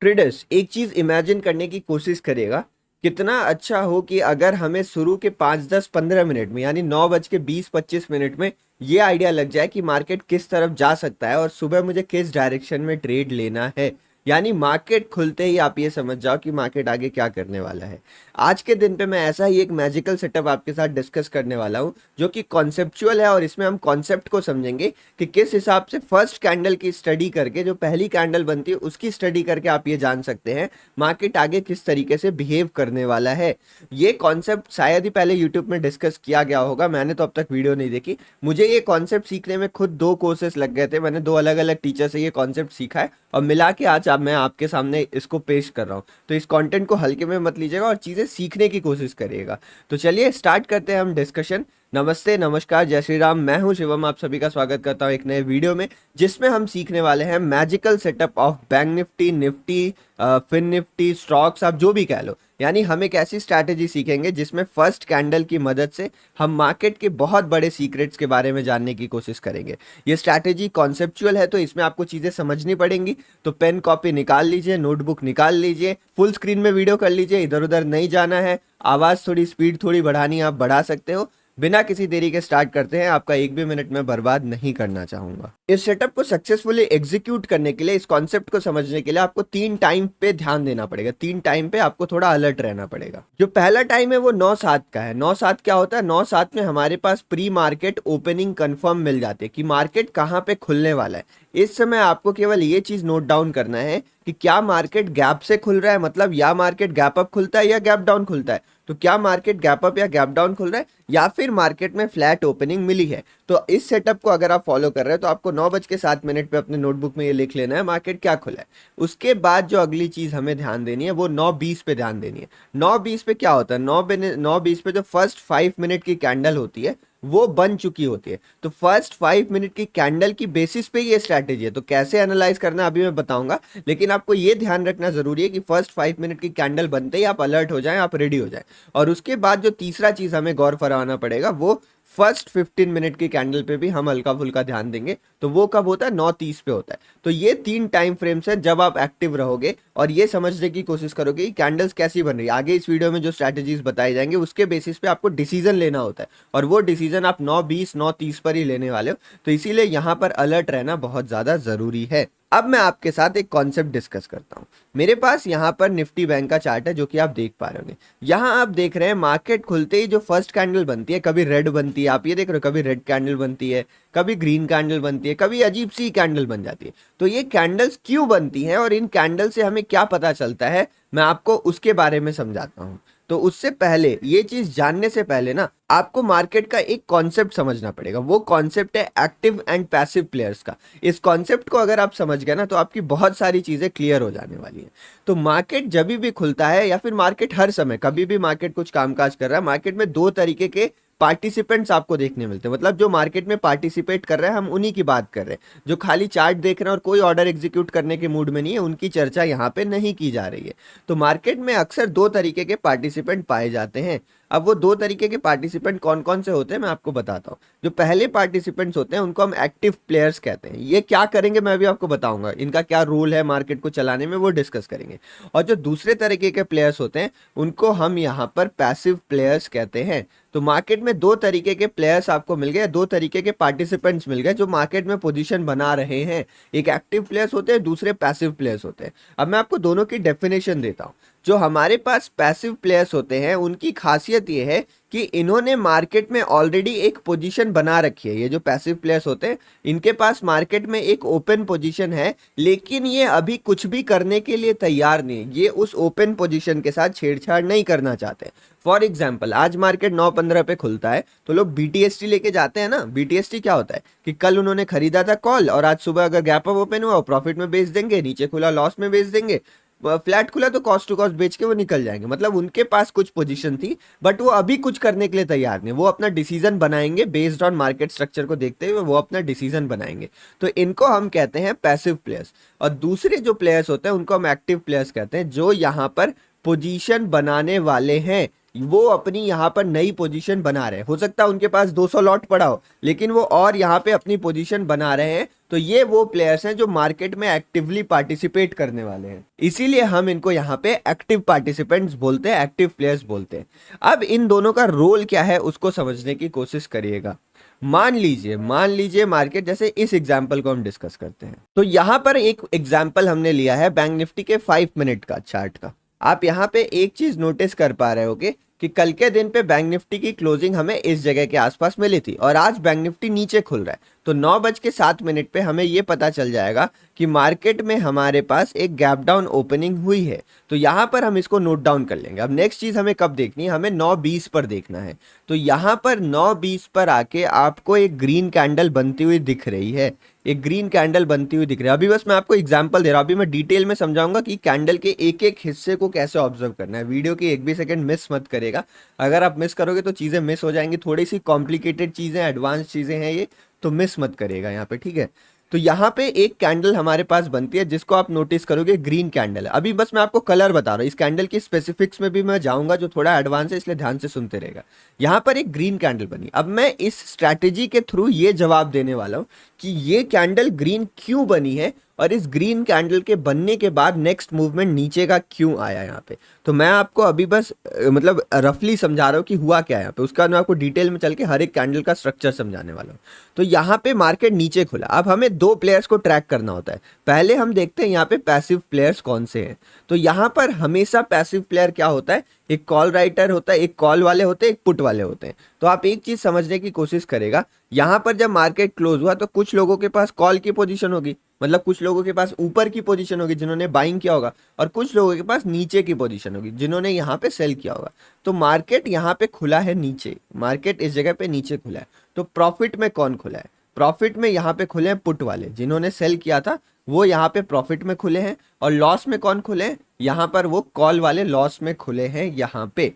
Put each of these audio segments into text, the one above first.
Traders एक चीज imagine करने की कोशिश करेगा कितना अच्छा हो कि अगर हमें शुरू के 5 10 15 मिनट में यानी 9:20 25 में ये आइडिया लग जाए कि मार्केट किस तरफ जा सकता है और सुबह मुझे किस डायरेक्शन में ट्रेड लेना है। यानी मार्केट खुलते ही आप ये समझ जाओ कि मार्केट आगे क्या करने वाला है। आज के दिन पे मैं ऐसा ही एक मैजिकल सेटअप आपके साथ डिस्कस करने वाला हूँ जो कि कॉन्सेप्चुअल है और इसमें हम कॉन्सेप्ट को समझेंगे कि किस हिसाब से फर्स्ट कैंडल की स्टडी करके जो पहली कैंडल बनती है उसकी स्टडी करके आप ये जान सकते हैं मार्केट आगे किस तरीके से बिहेव करने वाला है। ये कॉन्सेप्ट शायद ही पहले यूट्यूब में डिस्कस किया गया होगा, मैंने तो अब तक वीडियो नहीं देखी। मुझे ये कॉन्सेप्ट सीखने में खुद 2 कोर्सेस लग गए थे, मैंने 2 अलग अलग टीचर से ये कॉन्सेप्ट सीखा है और मिला के आज अब मैं आपके सामने इसको पेश कर रहा हूँ। तो इस कंटेंट को हल्के में मत लीजिएगा और चीज़ें सीखने की कोशिश करिएगा। तो चलिए स्टार्ट करते हैं हम डिस्कशन। नमस्ते, नमस्कार, जय श्री राम। मैं हूं शिवम, आप सभी का स्वागत करता हूं एक नए वीडियो में जिसमें हम सीखने वाले हैं magical setup of Bank Nifty, Nifty, Fin Nifty, stocks, आप जो भी कह लो। यानी हम एक ऐसी स्ट्रैटेजी सीखेंगे जिसमें फर्स्ट कैंडल की मदद से हम मार्केट के बहुत बड़े सीक्रेट्स के बारे में जानने की कोशिश करेंगे। ये स्ट्रैटेजी कॉन्सेप्चुअल है तो इसमें आपको चीज़ें समझनी पड़ेंगी। तो पेन कॉपी निकाल लीजिए, नोटबुक निकाल लीजिए, फुल स्क्रीन में वीडियो कर लीजिए, इधर उधर नहीं जाना है। आवाज़ थोड़ी स्पीड थोड़ी बढ़ानी आप बढ़ा सकते हो। बिना किसी देरी के स्टार्ट करते हैं, आपका एक भी मिनट में बर्बाद नहीं करना चाहूंगा। इस सेटअप को सक्सेसफुली एग्जीक्यूट करने के लिए, इस कॉन्सेप्ट को समझने के लिए आपको 3 टाइम पे ध्यान देना पड़ेगा। 3 टाइम पे आपको थोड़ा अलर्ट रहना पड़ेगा। जो पहला टाइम है वो 9-7 का है। 9-7 क्या होता है? 9-7 में हमारे पास प्री मार्केट ओपनिंग कंफर्म मिल जाती है कि मार्केट कहाँ पे खुलने वाला है। इस समय आपको केवल ये चीज नोट डाउन करना है कि क्या मार्केट गैप से खुल रहा है, मतलब या मार्केट गैप अप खुलता है या गैप डाउन खुलता है। तो क्या मार्केट गैप अप या गैप डाउन खुल रहा है या फिर मार्केट में फ्लैट ओपनिंग मिली है। तो इस सेटअप को अगर आप फॉलो कर रहे हो तो आपको 9:07 पे अपने नोटबुक में ये लिख लेना है मार्केट क्या खुला है। उसके बाद जो अगली चीज हमें ध्यान देनी है वो 9:20 पे ध्यान देनी है। 9:20 पे क्या होता है? 9:20 पे जो फर्स्ट 5 मिनट की कैंडल होती है वो बन चुकी होती है। तो फर्स्ट 5 मिनट की कैंडल की बेसिस पे ये स्ट्रैटेजी है। तो कैसे एनालाइज करना अभी मैं बताऊंगा, लेकिन आपको ये ध्यान रखना जरूरी है कि फर्स्ट 5 मिनट की कैंडल बनते ही आप अलर्ट हो जाएं, आप रेडी हो जाएं। और उसके बाद जो तीसरा चीज हमें गौर फरमाना पड़ेगा वो फर्स्ट 15 मिनट की कैंडल पे भी हम हल्का फुल्का ध्यान देंगे। तो वो कब होता है? 9:30 पे होता है। तो ये 3 टाइम फ्रेम्स है जब आप एक्टिव रहोगे और ये समझने की कोशिश करोगे कि कैंडल्स कैसी बन रही है। आगे इस वीडियो में जो स्ट्रैटेजीज बताई जाएंगे उसके बेसिस पे आपको डिसीजन लेना होता है और वो डिसीजन आप 9:20 9:30 पर ही लेने वाले हो। तो इसीलिए यहाँ पर अलर्ट रहना बहुत ज्यादा जरूरी है। अब मैं आपके साथ एक कॉन्सेप्ट डिस्कस करता हूं। मेरे पास यहाँ पर निफ्टी बैंक का चार्ट है जो कि आप देख पा रहे होंगे। यहाँ आप देख रहे हैं मार्केट खुलते ही जो फर्स्ट कैंडल बनती है, कभी रेड बनती है, आप ये देख रहे हो, कभी रेड कैंडल बनती है, कभी ग्रीन कैंडल बनती है, कभी अजीब सी कैंडल बन जाती है। तो ये कैंडल्स क्यों बनती हैं और इन कैंडल से हमें क्या पता चलता है, मैं आपको उसके बारे में समझाता हूँ। तो उससे पहले, ये चीज जानने से पहले ना, आपको मार्केट का एक कॉन्सेप्ट समझना पड़ेगा। वो कॉन्सेप्ट है एक्टिव एंड पैसिव प्लेयर्स का। इस कॉन्सेप्ट को अगर आप समझ गए ना तो आपकी बहुत सारी चीजें क्लियर हो जाने वाली है। तो मार्केट जब भी खुलता है या फिर मार्केट हर समय कभी भी मार्केट कुछ कामकाज कर रहा है, मार्केट में 2 तरीके के पार्टिसिपेंट्स आपको देखने मिलते हैं। मतलब जो मार्केट में पार्टिसिपेट कर रहे हैं हम उन्हीं की बात कर रहे हैं। जो खाली चार्ट देख रहे हैं और कोई ऑर्डर एग्जीक्यूट करने के मूड में नहीं है, उनकी चर्चा यहाँ पे नहीं की जा रही है। तो मार्केट में अक्सर 2 तरीके के पार्टिसिपेंट पाए जाते हैं। अब वो 2 तरीके के पार्टिसिपेंट कौन कौन से होते हैं मैं आपको बताता हूँ। जो पहले पार्टिसिपेंट्स होते हैं उनको हम एक्टिव प्लेयर्स कहते हैं। ये क्या करेंगे मैं भी आपको बताऊंगा, इनका क्या रोल है मार्केट को चलाने में वो डिस्कस करेंगे। और जो दूसरे तरीके के प्लेयर्स होते हैं उनको हम यहाँ पर पैसिव प्लेयर्स कहते हैं। तो मार्केट में 2 तरीके के प्लेयर्स आपको मिल गए, 2 तरीके के पार्टिसिपेंट्स मिल गए जो मार्केट में पोजीशन बना रहे हैं। एक एक्टिव प्लेयर्स होते हैं, दूसरे पैसिव प्लेयर्स होते हैं। अब मैं आपको दोनों की डेफिनेशन देता हूं। जो हमारे पास पैसिव प्लेयर्स होते हैं उनकी खासियत ये है कि इन्होंने मार्केट में ऑलरेडी एक पोजीशन बना रखी है। ये जो पैसिव प्लेयर्स होते हैं इनके पास मार्केट में एक ओपन पोजीशन है, लेकिन ये अभी कुछ भी करने के लिए तैयार नहीं। ये उस ओपन पोजीशन के साथ छेड़छाड़ नहीं करना चाहते। फॉर एग्जाम्पल, आज मार्केट 9:15 पे खुलता है तो लोग BTST लेके जाते हैं ना। BTST क्या होता है कि कल उन्होंने खरीदा था कॉल और आज सुबह अगर गैप अप ओपन हुआ प्रॉफिट में बेच देंगे, नीचे खुला लॉस में बेच देंगे, फ्लैट खुला तो कॉस्ट टू कॉस्ट बेच के वो निकल जाएंगे। मतलब उनके पास कुछ पोजीशन थी बट वो अभी कुछ करने के लिए तैयार नहीं। वो अपना डिसीजन बनाएंगे बेस्ड ऑन मार्केट स्ट्रक्चर को देखते हुए, वो अपना डिसीजन बनाएंगे। तो इनको हम कहते हैं पैसिव प्लेयर्स। और दूसरे जो प्लेयर्स होते हैं उनको हम एक्टिव प्लेयर्स कहते हैं, जो यहाँ पर पोजीशन बनाने वाले हैं। वो अपनी यहाँ पर नई पोजीशन बना रहे हैं। हो सकता है उनके पास 200 लॉट पड़ा हो, लेकिन वो और यहाँ पे अपनी पोजीशन बना रहे हैं। तो ये वो प्लेयर्स हैं जो मार्केट में एक्टिवली पार्टिसिपेट करने वाले हैं, इसीलिए हम इनको यहाँ पे एक्टिव पार्टिसिपेंट्स बोलते हैं, एक्टिव प्लेयर्स बोलते हैं। अब इन दोनों का रोल क्या है उसको समझने की कोशिश करिएगा। मान लीजिए मार्केट, जैसे इस एग्जांपल को हम डिस्कस करते हैं। तो यहाँ पर एक एग्जांपल हमने लिया है बैंक निफ्टी के 5 मिनट का चार्ट का। आप यहाँ पे एक चीज नोटिस कर पा रहे होगे कि कल के दिन पे बैंक निफ्टी की क्लोजिंग हमें इस जगह के आसपास मिली थी और आज बैंक निफ्टी नीचे खुल रहा है। तो 9:07 पे हमें ये पता चल जाएगा कि मार्केट में हमारे पास एक गैप डाउन ओपनिंग हुई है। तो यहाँ पर हम इसको नोट डाउन कर लेंगे। अब नेक्स्ट चीज हमें कब देखनी है, हमें 9:20 पर देखना है। तो यहाँ पर 9:20 पर आके आपको एक ग्रीन कैंडल बनती हुई दिख रही है, एक ग्रीन कैंडल बनती हुई दिख रही है। अभी बस मैं आपको एग्जांपल दे रहा हूँ, अभी मैं डिटेल में समझाऊंगा कि कैंडल के एक एक हिस्से को कैसे ऑब्जर्व करना है। वीडियो की एक भी सेकंड मिस मत करेगा, अगर आप मिस करोगे तो चीज़ें मिस हो जाएंगी। थोड़ी सी कॉम्प्लिकेटेड चीज़ें, एडवांस चीज़ें हैं ये, तो मिस मत करिएगा यहाँ पे, ठीक है। तो यहाँ पे एक कैंडल हमारे पास बनती है जिसको आप नोटिस करोगे ग्रीन कैंडल है। अभी बस मैं आपको कलर बता रहा हूँ, इस कैंडल की स्पेसिफिक्स में भी मैं जाऊंगा जो थोड़ा एडवांस है, इसलिए ध्यान से सुनते रहेगा। यहाँ पर एक ग्रीन कैंडल बनी। अब मैं इस स्ट्रैटेजी के थ्रू ये जवाब देने वाला हूँ कि ये कैंडल ग्रीन क्यों बनी है और इस ग्रीन कैंडल के बनने के बाद नेक्स्ट मूवमेंट नीचे का क्यों आया यहाँ पे। तो मैं आपको अभी बस मतलब रफली समझा रहा हूँ कि हुआ क्या है यहाँ पे, उसका मैं आपको डिटेल में चल के हर एक कैंडल का स्ट्रक्चर समझाने वाला हूँ। तो यहाँ पे मार्केट नीचे खुला। अब हमें दो प्लेयर्स को ट्रैक करना होता है। पहले हम देखते हैं यहाँ पे पैसिव प्लेयर्स कौन से हैं। तो यहाँ पर हमेशा पैसिव प्लेयर क्या होता है, एक कॉल राइटर होता है, एक कॉल वाले होते हैं, एक पुट वाले होते हैं। तो आप एक चीज समझने की कोशिश करेगा, यहाँ पर जब मार्केट क्लोज हुआ तो कुछ लोगों के पास कॉल की पोजीशन होगी, मतलब कुछ लोगों के पास ऊपर की पोजीशन होगी जिन्होंने बाइंग किया होगा, और कुछ लोगों के पास नीचे की पोजीशन होगी जिन्होंने यहाँ पे सेल किया होगा। तो मार्केट यहाँ पे खुला है नीचे, मार्केट इस जगह पे नीचे खुला है। तो प्रॉफिट में कौन खुला है, प्रॉफिट में यहाँ पे खुले हैं पुट वाले, जिन्होंने सेल किया था वो यहाँ पे प्रॉफिट में खुले हैं। और लॉस में कौन खुले हैं, यहाँ पर वो कॉल वाले लॉस में खुले हैं यहाँ पे।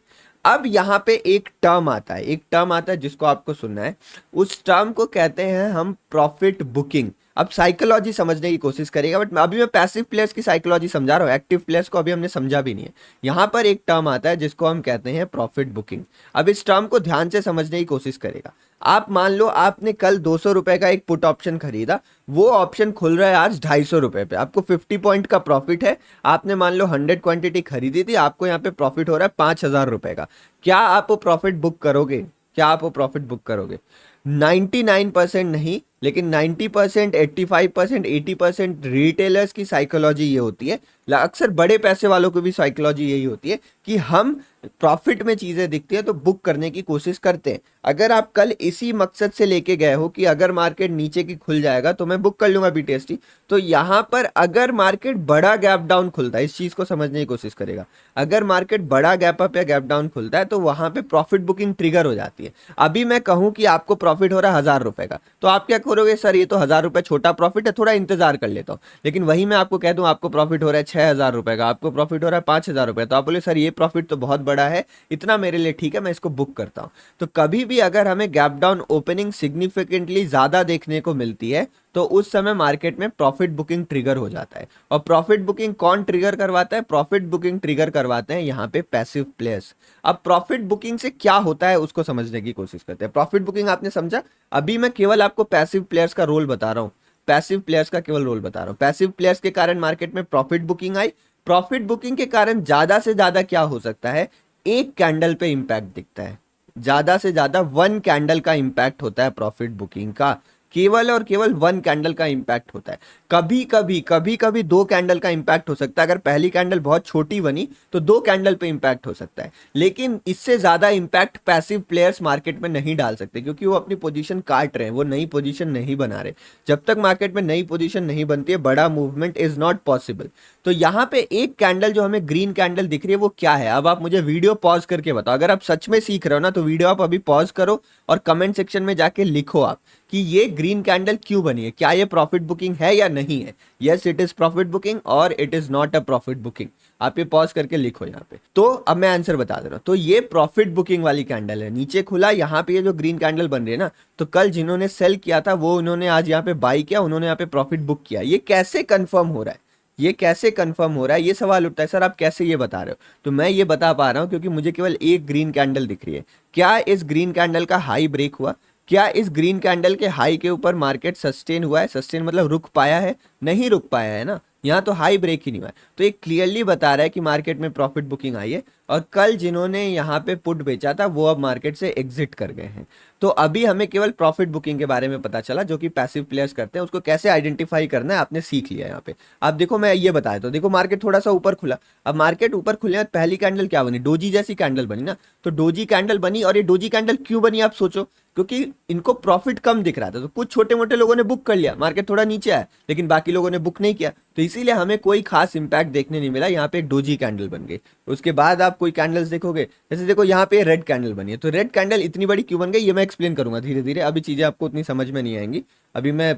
अब यहाँ पे एक टर्म आता है, एक टर्म आता है जिसको आपको सुनना है। उस टर्म को कहते हैं हम प्रॉफिट बुकिंग। अब साइकोलॉजी समझने की कोशिश करेगा, बट अभी मैं पैसिव प्लेयर्स की साइकोलॉजी समझा रहा हूँ, एक्टिव प्लेयर्स को अभी हमने समझा भी नहीं है। यहाँ पर एक टर्म आता है जिसको हम कहते हैं प्रॉफिट बुकिंग। अब इस टर्म को ध्यान से समझने की कोशिश करेगा। आप मान लो आपने कल 200 रुपए का एक पुट ऑप्शन खरीदा, वो ऑप्शन खुल रहा है आज 250 रुपए पे, आपको 50 पॉइंट का प्रॉफिट है। आपने मान लो 100 क्वांटिटी खरीदी थी, आपको यहाँ पे प्रॉफिट हो रहा है 5,000 रुपए का। क्या आप वो प्रॉफिट बुक करोगे, क्या आप वो प्रॉफिट बुक करोगे? 99% नहीं, लेकिन 90%, 85%, 80% रिटेलर्स की साइकोलॉजी ये होती है, अक्सर बड़े पैसे वालों की भी साइकोलॉजी यही होती है कि हम प्रॉफिट में चीजें दिखती है तो बुक करने की कोशिश करते हैं। अगर आप कल इसी मकसद से लेके गए हो कि अगर मार्केट नीचे की खुल जाएगा तो मैं बुक कर लूंगा BTST, तो यहाँ पर अगर मार्केट बड़ा गैप डाउन खुलता है, इस चीज को समझने की कोशिश करेगा, अगर मार्केट बड़ा गैप अप या गैप डाउन खुलता है तो वहां पे प्रॉफिट बुकिंग ट्रिगर हो जाती है। अभी मैं कहूं कि आपको प्रॉफिट हो रहा है 1,000 रुपए का, तो आप क्या करोगे, सर ये तो 1,000 रुपए छोटा प्रॉफिट है, थोड़ा इंतजार कर लेता हूँ। लेकिन वही मैं आपको कह दूं आपको प्रॉफिट हो रहा है 6,000 रुपए का, आपको प्रॉफिट हो रहा है 5,000 रुपए, तो आप बोले सर ये प्रॉफिट तो बहुत बड़ा है, इतना मेरे लिए ठीक है, मैं इसको बुक करता हूं। तो कभी भी अगर हमें गैप डाउन ओपनिंग सिग्निफिकेंटली ज्यादा देखने को मिलती है तो उस समय मार्केट में प्रॉफिट बुकिंग ट्रिगर हो जाता है। और प्रॉफिट बुकिंग कौन ट्रिगर करवाता है, प्रॉफिट बुकिंग ट्रिगर करवाते हैं यहाँ पे पैसिव प्लेयर्स। अब प्रॉफिट बुकिंग से क्या होता है उसको समझने की कोशिश करते हैं। प्रॉफिट बुकिंग आपने समझा, अभी मैं केवल आपको पैसिव प्लेयर्स का रोल बता रहा हूँ, पैसिव प्लेयर्स का केवल रोल बता रहा हूँ। पैसिव प्लेयर्स के कारण मार्केट में प्रॉफिट बुकिंग आई। प्रॉफिट बुकिंग के कारण ज्यादा से ज्यादा क्या हो सकता है, एक कैंडल पे इंपैक्ट दिखता है, ज्यादा से ज्यादा 1 कैंडल का इंपैक्ट होता है प्रॉफिट बुकिंग का, केवल और केवल 1 कैंडल का इंपैक्ट होता है। कभी कभी 2 कैंडल का इंपैक्ट हो सकता है, अगर पहली कैंडल बहुत छोटी बनी तो 2 कैंडल पे इंपैक्ट हो सकता है, लेकिन इससे ज्यादा इंपैक्ट पैसिव प्लेयर्स मार्केट में नहीं डाल सकते क्योंकि वो अपनी पोजीशन काट रहे हैं, वो नई पोजीशन नहीं बना रहे। जब तक मार्केट में नई पोजीशन नहीं बनती है बड़ा मूवमेंट इज नॉट पॉसिबल। तो यहाँ पे एक कैंडल जो हमें ग्रीन कैंडल दिख रही है वो क्या है, अब आप मुझे वीडियो पॉज करके बताओ। अगर आप सच में सीख रहे हो ना तो वीडियो आप अभी पॉज करो और कमेंट सेक्शन में जाके लिखो आप कि ये ग्रीन कैंडल क्यों बनी है, क्या ये प्रॉफिट बुकिंग है या नहीं है। Yes it is profit booking और it is not a profit booking. आप ये पॉज करके लिखो यहाँ पे। तो अब मैं आंसर बता दे रहा हूँ। तो ये प्रॉफिट बुकिंग वाली कैंडल है, नीचे खुला, यहाँ पे ये जो ग्रीन कैंडल बन रही है ना, तो कल जिन्होंने सेल किया था वो उन्होंने आज यहाँ पे बाई किया, उन्होंने यहाँ पे प्रॉफिट बुक किया। ये कैसे कंफर्म हो रहा है, ये कैसे कंफर्म हो रहा है, ये सवाल उठता है, सर आप कैसे ये बता रहे हो? तो मैं ये बता पा रहा हूँ क्योंकि मुझे केवल एक ग्रीन कैंडल दिख रही है। क्या इस ग्रीन कैंडल का हाई ब्रेक हुआ? क्या इस ग्रीन कैंडल के हाई के ऊपर मार्केट सस्टेन हुआ है? सस्टेन मतलब रुक पाया है? नहीं रुक पाया है ना, यहाँ तो हाई ब्रेक ही नहीं हुआ है। तो ये क्लियरली बता रहा है कि मार्केट में प्रॉफिट बुकिंग आई है, और कल जिन्होंने यहाँ पे पुट बेचा था वो अब मार्केट से एग्जिट कर गए हैं। तो अभी हमें केवल प्रॉफिट बुकिंग के बारे में पता चला, जो कि पैसिव प्लेयर्स करते हैं। उसको कैसे आइडेंटिफाई करना है आपने सीख लिया यहाँ पे। अब देखो मैं ये बताया, तो देखो मार्केट थोड़ा सा ऊपर खुला। अब मार्केट ऊपर खुले, पहली कैंडल क्या बनी? डोजी जैसी कैंडल बनी ना। तो डोजी कैंडल बनी, और ये डोजी कैंडल क्यों बनी आप सोचो? क्योंकि इनको प्रॉफिट कम दिख रहा था, तो कुछ छोटे मोटे लोगों ने बुक कर लिया, मार्केट थोड़ा नीचे आया, लेकिन बाकी लोगों ने बुक नहीं किया, तो इसीलिए हमें कोई खास इंपैक्ट देखने नहीं मिला। यहाँ पे एक डोजी कैंडल बन गई। उसके बाद आप कोई कैंडल्स देखोगे, जैसे देखो यहाँ पे रेड कैंडल बनी है। तो रेड कैंडल इतनी बड़ी क्यों बन गई ये मैं एक्सप्लेन करूंगा धीरे धीरे, अभी चीजें आपको उतनी समझ में नहीं आएंगी। अभी मैं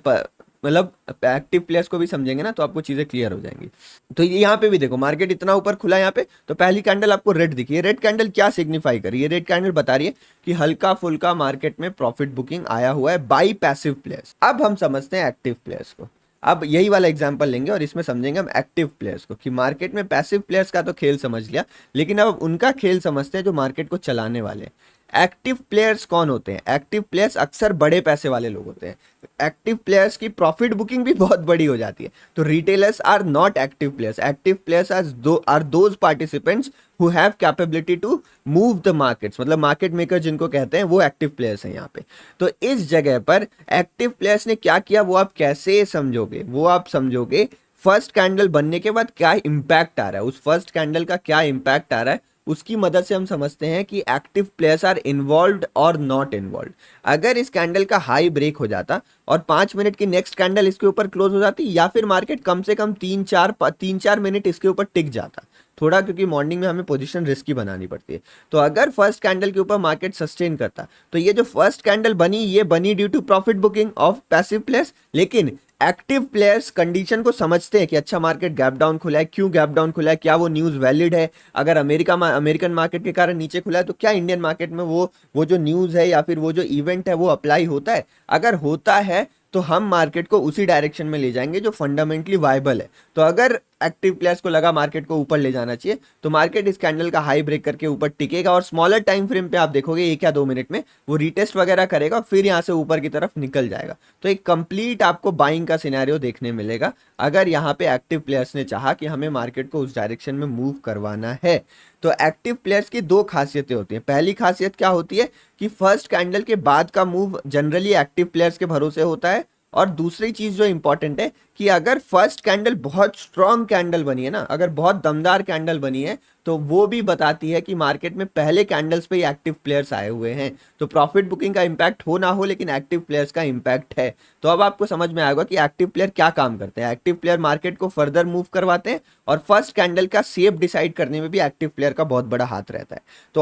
मतलब एक्टिव प्लेयर्स को भी समझेंगे ना, तो आपको चीजें क्लियर हो जाएंगी। तो यहाँ पे भी देखो मार्केट इतना ऊपर खुला यहाँ पे, तो पहली कैंडल आपको रेड दिखी है। रेड कैंडल क्या सिग्निफाई कर रही है? रेड कैंडल बता रही है कि हल्का फुल्का मार्केट में प्रॉफिट बुकिंग आया हुआ है बाई पैसिव प्लेयर्स। अब हम समझते हैं एक्टिव प्लेयर्स को। अब यही वाला एग्जांपल लेंगे और इसमें समझेंगे हम एक्टिव प्लेयर्स को, कि मार्केट में पैसिव प्लेयर्स का तो खेल समझ लिया, लेकिन अब उनका खेल समझते हैं जो मार्केट को चलाने वाले हैं। एक्टिव प्लेयर्स कौन होते हैं? एक्टिव प्लेयर्स अक्सर बड़े पैसे वाले लोग होते हैं। एक्टिव प्लेयर्स की प्रॉफिट बुकिंग भी बहुत बड़ी हो जाती है। तो retailers are not active players. Active players are those participants who have capability to move the markets, मतलब मार्केट मेकर जिनको कहते हैं, वो एक्टिव प्लेयर्स हैं यहाँ पे। तो इस जगह पर एक्टिव प्लेयर्स ने क्या किया वो आप कैसे समझोगे? वो आप समझोगे फर्स्ट कैंडल बनने के बाद क्या इंपैक्ट आ रहा है, उस फर्स्ट कैंडल का क्या इंपैक्ट आ रहा है, उसकी मदद से हम समझते हैं कि एक्टिव प्लेयर्स आर इन्वॉल्व्ड और नॉट इन्वॉल्व्ड। अगर इस कैंडल का हाई ब्रेक हो जाता और 5 मिनट की नेक्स्ट कैंडल इसके ऊपर क्लोज हो जाती, या फिर मार्केट कम से कम 3-4 मिनट इसके ऊपर टिक जाता थोड़ा, क्योंकि मॉर्निंग में हमें पोजीशन रिस्की बनानी पड़ती है। तो अगर फर्स्ट कैंडल के ऊपर मार्केट सस्टेन करता, तो ये जो फर्स्ट कैंडल बनी ये बनी due to profit booking of passive players. लेकिन एक्टिव प्लेयर्स कंडीशन को समझते हैं कि अच्छा मार्केट गैप डाउन खुला है, क्यों गैप डाउन खुला है, क्या वो न्यूज़ वैलिड है, अगर अमेरिकन मार्केट के कारण नीचे खुला है तो क्या इंडियन मार्केट में वो जो न्यूज़ है या फिर वो जो इवेंट है वो अप्लाई होता है। अगर होता है तो हम मार्केट को उसी डायरेक्शन में ले जाएंगे जो फंडामेंटली वायबल है। तो अगर एक्टिव प्लेयर्स को लगा मार्केट को ऊपर ले जाना चाहिए, तो मार्केट इस कैंडल का हाई ब्रेक करके ऊपर टिकेगा, और स्मॉलर टाइम फ्रेम पे आप देखोगे 1 या 2 मिनट में वो रीटेस्ट वगैरह करेगा, फिर यहाँ से ऊपर की तरफ निकल जाएगा। तो एक कंप्लीट आपको बाइंग का सिनेरियो देखने मिलेगा अगर यहाँ पे एक्टिव प्लेयर्स ने चाहा कि हमें मार्केट को उस डायरेक्शन में मूव करवाना है। तो एक्टिव प्लेयर्स की 2 खासियतें होती हैं। पहली खासियत क्या होती है कि फर्स्ट कैंडल के बाद का मूव जनरली एक्टिव प्लेयर्स के भरोसे होता है, और दूसरी चीज जो इंपॉर्टेंट है कि अगर फर्स्ट कैंडल बहुत स्ट्रॉन्ग कैंडल बनी है ना, अगर बहुत दमदार कैंडल बनी है, तो वो भी बताती है कि मार्केट में पहले कैंडल्स पे ही एक्टिव प्लेयर्स आए हुए हैं। तो प्रॉफिट बुकिंग का इंपैक्ट हो ना हो, लेकिन एक्टिव प्लेयर्स का इंपैक्ट है। तो अब आपको समझ में आएगा कि एक्टिव प्लेयर क्या काम करते हैं। एक्टिव प्लेयर मार्केट को फर्दर मूव करवाते हैं, और फर्स्ट कैंडल का शेप डिसाइड करने में भी एक्टिव प्लेयर का बहुत बड़ा हाथ रहता है। तो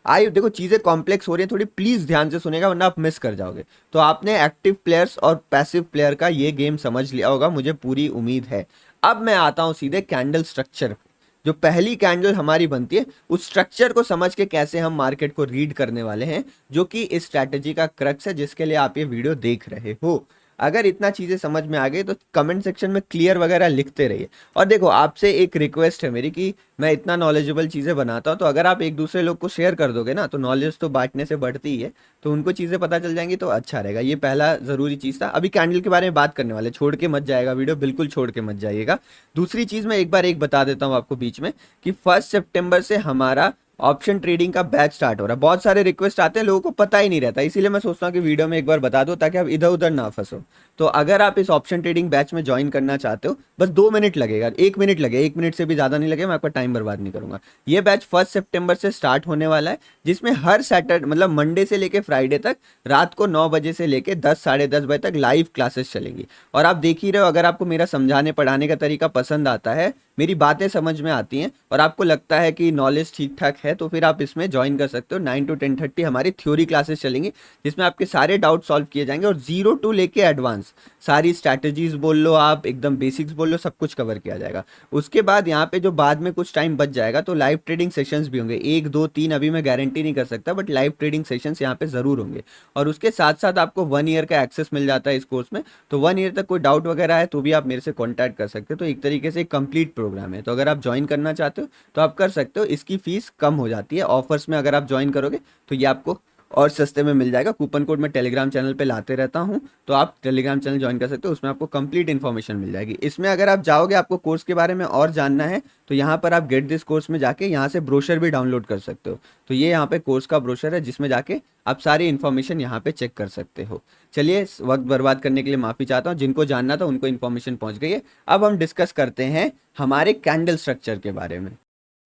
आई देखो चीजें कॉम्प्लेक्स हो रही है थोड़ी, प्लीज ध्यान से सुनेगा वरना आप मिस कर जाओगे। तो आपने एक्टिव प्लेयर्स और पैसिव प्लेयर का ये गेम समझ लिया होगा, मुझे पूरी उम्मीद है। अब मैं आता हूं सीधे कैंडल स्ट्रक्चर। जो पहली कैंडल हमारी बनती है उस स्ट्रक्चर को समझ के कैसे हम मार्केट को रीड करने वाले हैं, जो कि इस स्ट्रैटेजी का क्रक्स है जिसके लिए आप ये वीडियो देख रहे हो। अगर इतना चीज़ें समझ में आ गई तो कमेंट सेक्शन में क्लियर वगैरह लिखते रहिए। और देखो आपसे एक रिक्वेस्ट है मेरी कि मैं इतना नॉलेजेबल चीज़ें बनाता हूँ, तो अगर आप एक दूसरे लोग को शेयर कर दोगे ना, तो नॉलेज तो बांटने से बढ़ती ही है, तो उनको चीज़ें पता चल जाएंगी तो अच्छा रहेगा। ये पहला ज़रूरी चीज़ था। अभी कैंडल के बारे में बात करने वाले, छोड़ के मत जाएगा वीडियो, बिल्कुल छोड़ के मत जाइएगा। दूसरी चीज़ मैं एक बार बता देता हूँ आपको बीच में कि 1 सितंबर से हमारा ऑप्शन ट्रेडिंग का बैच स्टार्ट हो रहा है। बहुत सारे रिक्वेस्ट आते हैं, लोगों को पता ही नहीं रहता, इसीलिए मैं सोचता हूँ कि वीडियो में एक बार बता दो ताकि आप इधर उधर ना फंसो। तो अगर आप इस ऑप्शन ट्रेडिंग बैच में ज्वाइन करना चाहते हो, बस 2 मिनट लगेगा, 1 मिनट लगे, 1 मिनट से भी ज़्यादा नहीं लगेगा, मैं आपका टाइम बर्बाद नहीं करूँगा। ये बैच 1 सितंबर से स्टार्ट होने वाला है, जिसमें हर सैटरडे मतलब मंडे से लेकर फ्राइडे तक रात को 9 बजे से लेकर 10 साढ़े 10 बजे तक लाइव क्लासेस चलेंगी। और आप देख ही रहे हो, अगर आपको मेरा समझाने पढ़ाने का तरीका पसंद आता है, मेरी बातें समझ में आती हैं और आपको लगता है कि नॉलेज ठीक ठाक है, तो फिर आप इसमें ज्वाइन कर सकते हो। 9 to 10:30 हमारी थ्योरी क्लासेस चलेंगी, जिसमें आपके सारे डाउट सॉल्व किए जाएंगे, और 0 to लेके एडवांस फंडामेंटल्स, सारी स्ट्रैटेजीज बोल लो, आप एकदम बेसिक्स बोल लो, सब कुछ कवर किया जाएगा। उसके बाद यहाँ पे जो बाद में कुछ टाइम बच जाएगा तो लाइव ट्रेडिंग सेशंस भी होंगे, 1 2 3 अभी मैं गारंटी नहीं कर सकता, बट लाइव ट्रेडिंग सेशंस यहाँ पे जरूर होंगे। और उसके साथ साथ आपको 1 ईयर का एक्सेस मिल जाता है इस कोर्स में, तो 1 ईयर तक कोई डाउट वगैरह है तो भी आप मेरे से कॉन्टैक्ट कर सकते हो। तो एक तरीके से एक कंप्लीट प्रोग्राम है, तो अगर आप ज्वाइन करना चाहते हो तो आप कर सकते हो। इसकी फीस कम हो जाती है ऑफर्स में, अगर आप ज्वाइन करोगे तो ये आपको और सस्ते में मिल जाएगा। कूपन कोड मैं टेलीग्राम चैनल पे लाते रहता हूँ, तो आप टेलीग्राम चैनल ज्वाइन कर सकते हो, उसमें आपको कंप्लीट इन्फॉर्मेशन मिल जाएगी। इसमें अगर आप जाओगे, आपको कोर्स के बारे में और जानना है, तो यहाँ पर आप गेट दिस कोर्स में जाके यहाँ से ब्रोशर भी डाउनलोड कर सकते हो। तो ये यहाँ पे कोर्स का ब्रोशर है जिसमें जाके आप सारी इन्फॉर्मेशन यहाँ पे चेक कर सकते हो। चलिए, वक्त बर्बाद करने के लिए माफ़ी चाहता हूँ, जिनको जानना था उनको इन्फॉर्मेशन पहुँच गई है। अब हम डिस्कस करते हैं हमारे कैंडल स्ट्रक्चर के बारे में।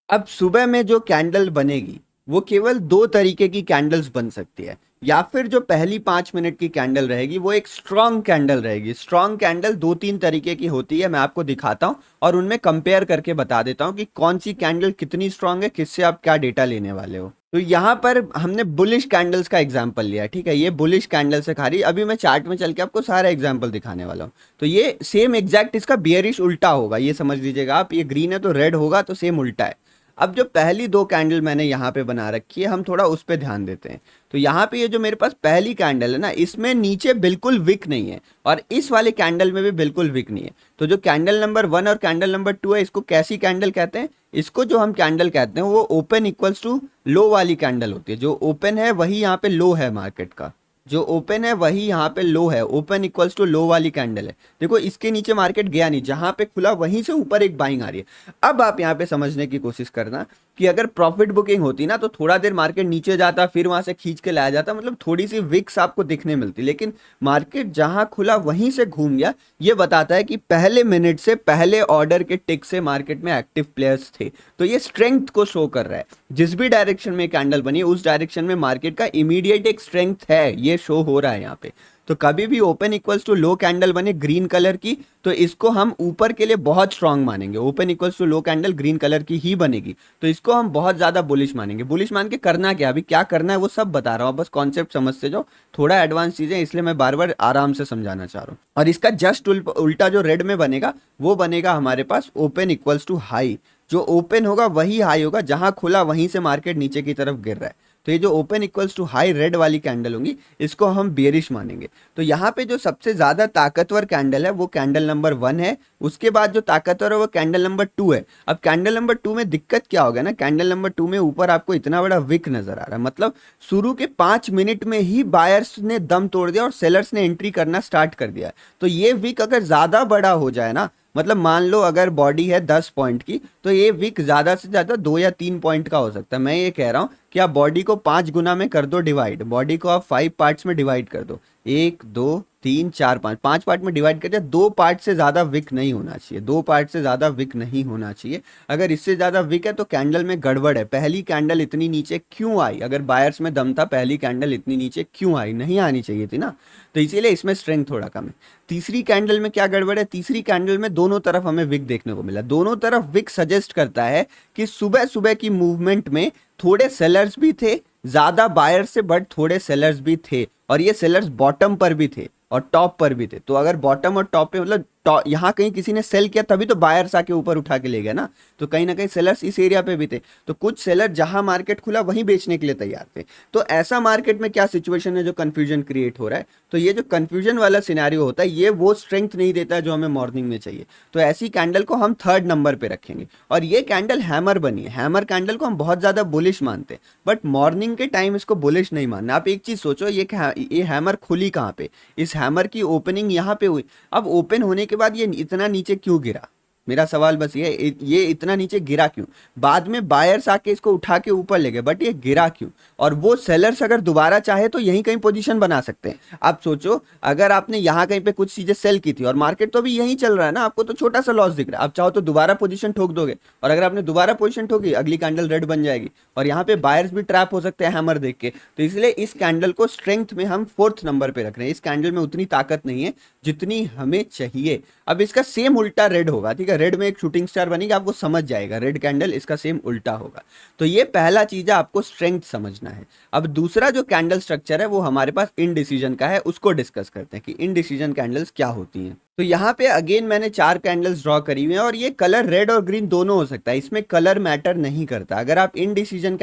अब सुबह में जो कैंडल बनेगी वो केवल 2 तरीके की कैंडल्स बन सकती है। या फिर जो पहली 5 मिनट की कैंडल रहेगी वो एक स्ट्रॉन्ग कैंडल रहेगी। स्ट्रॉन्ग कैंडल 2 3 तरीके की होती है, मैं आपको दिखाता हूं और उनमें कंपेयर करके बता देता हूं कि कौन सी कैंडल कितनी स्ट्रॉन्ग है, किससे आप क्या डेटा लेने वाले हो। तो यहाँ पर हमने बुलिश कैंडल्स का एग्जाम्पल लिया है, ठीक है। ये बुलिश कैंडल से खा रही है। अभी मैं चार्ट में चल के आपको सारा एग्जाम्पल दिखाने वाला हूँ। तो ये सेम एग्जैक्ट इसका बियरिश उल्टा होगा, ये समझ लीजिएगा आप। ये ग्रीन है तो रेड होगा, तो सेम उल्टा है। अब जो पहली 2 कैंडल मैंने यहाँ पे बना रखी है, हम थोड़ा उस पर ध्यान देते हैं। तो यहाँ पे ये जो मेरे पास पहली कैंडल है ना, इसमें नीचे बिल्कुल विक नहीं है और इस वाले कैंडल में भी बिल्कुल विक नहीं है। तो जो कैंडल नंबर 1 और कैंडल नंबर 2 है, इसको कैसी कैंडल कहते हैं? इसको जो हम कैंडल कहते हैं वो ओपन इक्वल्स टू लो वाली कैंडल होती है। जो ओपन है वही यहाँ पे लो है मार्केट का, जो ओपन है वही यहाँ पे लो है। ओपन इक्वल्स टू लो वाली कैंडल है। देखो, इसके नीचे मार्केट गया नहीं, जहां पे खुला वहीं से ऊपर एक बाइंग आ रही है। अब आप यहाँ पे समझने की कोशिश करना कि अगर प्रॉफिट बुकिंग होती ना तो थोड़ा देर मार्केट नीचे जाता, फिर वहां से खींच के लाया जाता, मतलब थोड़ी सी विक्स आपको दिखने मिलती। लेकिन मार्केट जहां खुला वहीं से घूम गया, ये बताता है कि पहले मिनट से, पहले ऑर्डर के टिक से मार्केट में एक्टिव प्लेयर्स थे। तो ये स्ट्रेंथ को शो कर रहा है। जिस भी डायरेक्शन में कैंडल बनी है उस डायरेक्शन में मार्केट का इमीडिएट एक स्ट्रेंथ है, ये शो हो रहा है यहाँ पे। तो कभी भी open equals to low candle बने ग्रीन कलर की, तो इसको हम ऊपर के लिए बहुत स्ट्रांग मानेंगे। Open equals to low candle green colour की ही बनेगी, तो इसको हम बहुत ज्यादा बुलिश मानेंगे। बुलिश मान के करना क्या, अभी क्या करना है वो सब बता रहा हूँ, बस कॉन्सेप्ट समझते जाओ। थोड़ा एडवांस चीजें, इसलिए मैं बार बार आराम से समझाना चाह रहा हूँ। और इसका जस्ट उल्टा जो रेड में बनेगा वो बनेगा हमारे पास ओपन इक्वल्स टू हाई। जो ओपन होगा वही हाई होगा, जहां खुला वहीं से मार्केट नीचे की तरफ गिर रहा है। तो ये जो open equals to high red वाली कैंडल होंगी, इसको हम बेरिश मानेंगे। तो यहाँ पे जो सबसे ज्यादा ताकतवर कैंडल है वो कैंडल नंबर 1 है। उसके बाद जो ताकतवर है वो कैंडल नंबर 2 है। अब कैंडल नंबर 2 में दिक्कत क्या होगा ना, कैंडल नंबर 2 में ऊपर आपको इतना बड़ा विक नजर आ रहा है, मतलब शुरू के 5 मिनट में ही बायर्स ने दम तोड़ दिया और सेलर्स ने एंट्री करना स्टार्ट कर दिया। तो ये विक अगर ज्यादा बड़ा हो जाए ना, मतलब मान लो अगर बॉडी है 10 पॉइंट की, तो ये विक ज्यादा से ज्यादा 2 या 3 पॉइंट का हो सकता है। मैं ये कह रहा हूं कि आप बॉडी को 5 गुना में कर दो डिवाइड, बॉडी को आप 5 पार्ट्स में डिवाइड कर दो, 1 2 3 4 5, 5 पार्ट में डिवाइड कर दिया। 2 पार्ट से ज्यादा विक नहीं होना चाहिए, 2 पार्ट से ज्यादा विक नहीं होना चाहिए। अगर इससे ज्यादा विक है तो कैंडल में गड़बड़ है। पहली कैंडल इतनी नीचे क्यों आई? अगर बायर्स में दम था, पहली कैंडल इतनी नीचे क्यों आई? नहीं आनी चाहिए थी ना, तो इसीलिए इसमें स्ट्रेंथ थोड़ा कम है। तीसरी कैंडल में क्या गड़बड़ है? तीसरी कैंडल में दोनों तरफ हमें विक देखने को मिला। दोनों तरफ विक सजेस्ट करता है कि सुबह सुबह की मूवमेंट में थोड़े सेलर्स भी थे, ज्यादा बायर्स से, बट थोड़े सेलर्स भी थे। और ये सेलर्स बॉटम पर भी थे और टॉप पर भी थे। तो अगर बॉटम और टॉप पे, मतलब यहाँ कहीं किसी ने सेल किया तभी तो बायर्स आके ऊपर उठा के ले गया ना, तो कहीं ना कहीं सेलर्स इस एरिया पे भी थे। तो कुछ सेलर जहां मार्केट खुला वहीं बेचने के लिए तैयार थे। तो ऐसा मार्केट में क्या सिचुएशन है जो कंफ्यूजन क्रिएट हो रहा है? तो ये जो कंफ्यूजन वाला सिनेरियो होता है, ये वो स्ट्रेंथ नहीं देता है जो हमें मॉर्निंग में चाहिए। तो ऐसी कैंडल को हम 3rd नंबर पे रखेंगे। और ये कैंडल हैमर बनी है। हैमर कैंडल को हम बहुत ज्यादा बुलिश मानते हैं, बट मॉर्निंग के टाइम इसको बुलिश नहीं मानना। आप एक चीज सोचो, ये हैमर खुली कहाँ पे? इस हैमर की ओपनिंग यहाँ पे हुई। अब ओपन होने के बाद ये इतना नीचे क्यों गिरा? मेरा सवाल बस ये इतना नीचे गिरा क्यों? बाद में बायर्स आके इसको उठा के ऊपर ले गए, बट ये गिरा क्यों? और वो सेलर्स अगर दोबारा चाहे तो यहीं कहीं पोजीशन बना सकते हैं। आप सोचो, अगर आपने यहाँ कहीं पे कुछ चीजें सेल की थी और मार्केट तो अभी यहीं चल रहा है ना, आपको तो छोटा सा लॉस दिख रहा है, आप चाहो तो दोबारा पोजीशन ठोक दोगे। और अगर आपने दोबारा पोजीशन ठोकी, अगली कैंडल रेड बन जाएगी और यहाँ पे बायर्स भी ट्रैप हो सकते हैं हैमर देख के। तो इसलिए इस कैंडल को स्ट्रेंथ में हम 4th नंबर पे रख रहे हैं। इस कैंडल में उतनी ताकत नहीं है जितनी हमें चाहिए। अब इसका सेम उल्टा रेड होगा, ठीक है। है, रेड में एक शूटिंग स्टार बनेगी, आपको समझ जाएगा रेड कैंडल इसका सेम उल्टा होगा। तो ये पहला चीज है, आपको स्ट्रेंथ समझना है। अब दूसरा जो कैंडल स्ट्रक्चर है वो हमारे पास इनडिसीजन का है, उसको डिस्कस करते हैं कि इनडिसीजन कैंडल्स क्या होती हैं। तो यहाँ पे अगेन मैंने 4 कैंडल्स ड्रॉ करी हुई हैं और ये कलर रेड और ग्रीन दोनों हो सकता है, इसमें कलर मैटर नहीं करता। अगर आप इनडिसीजन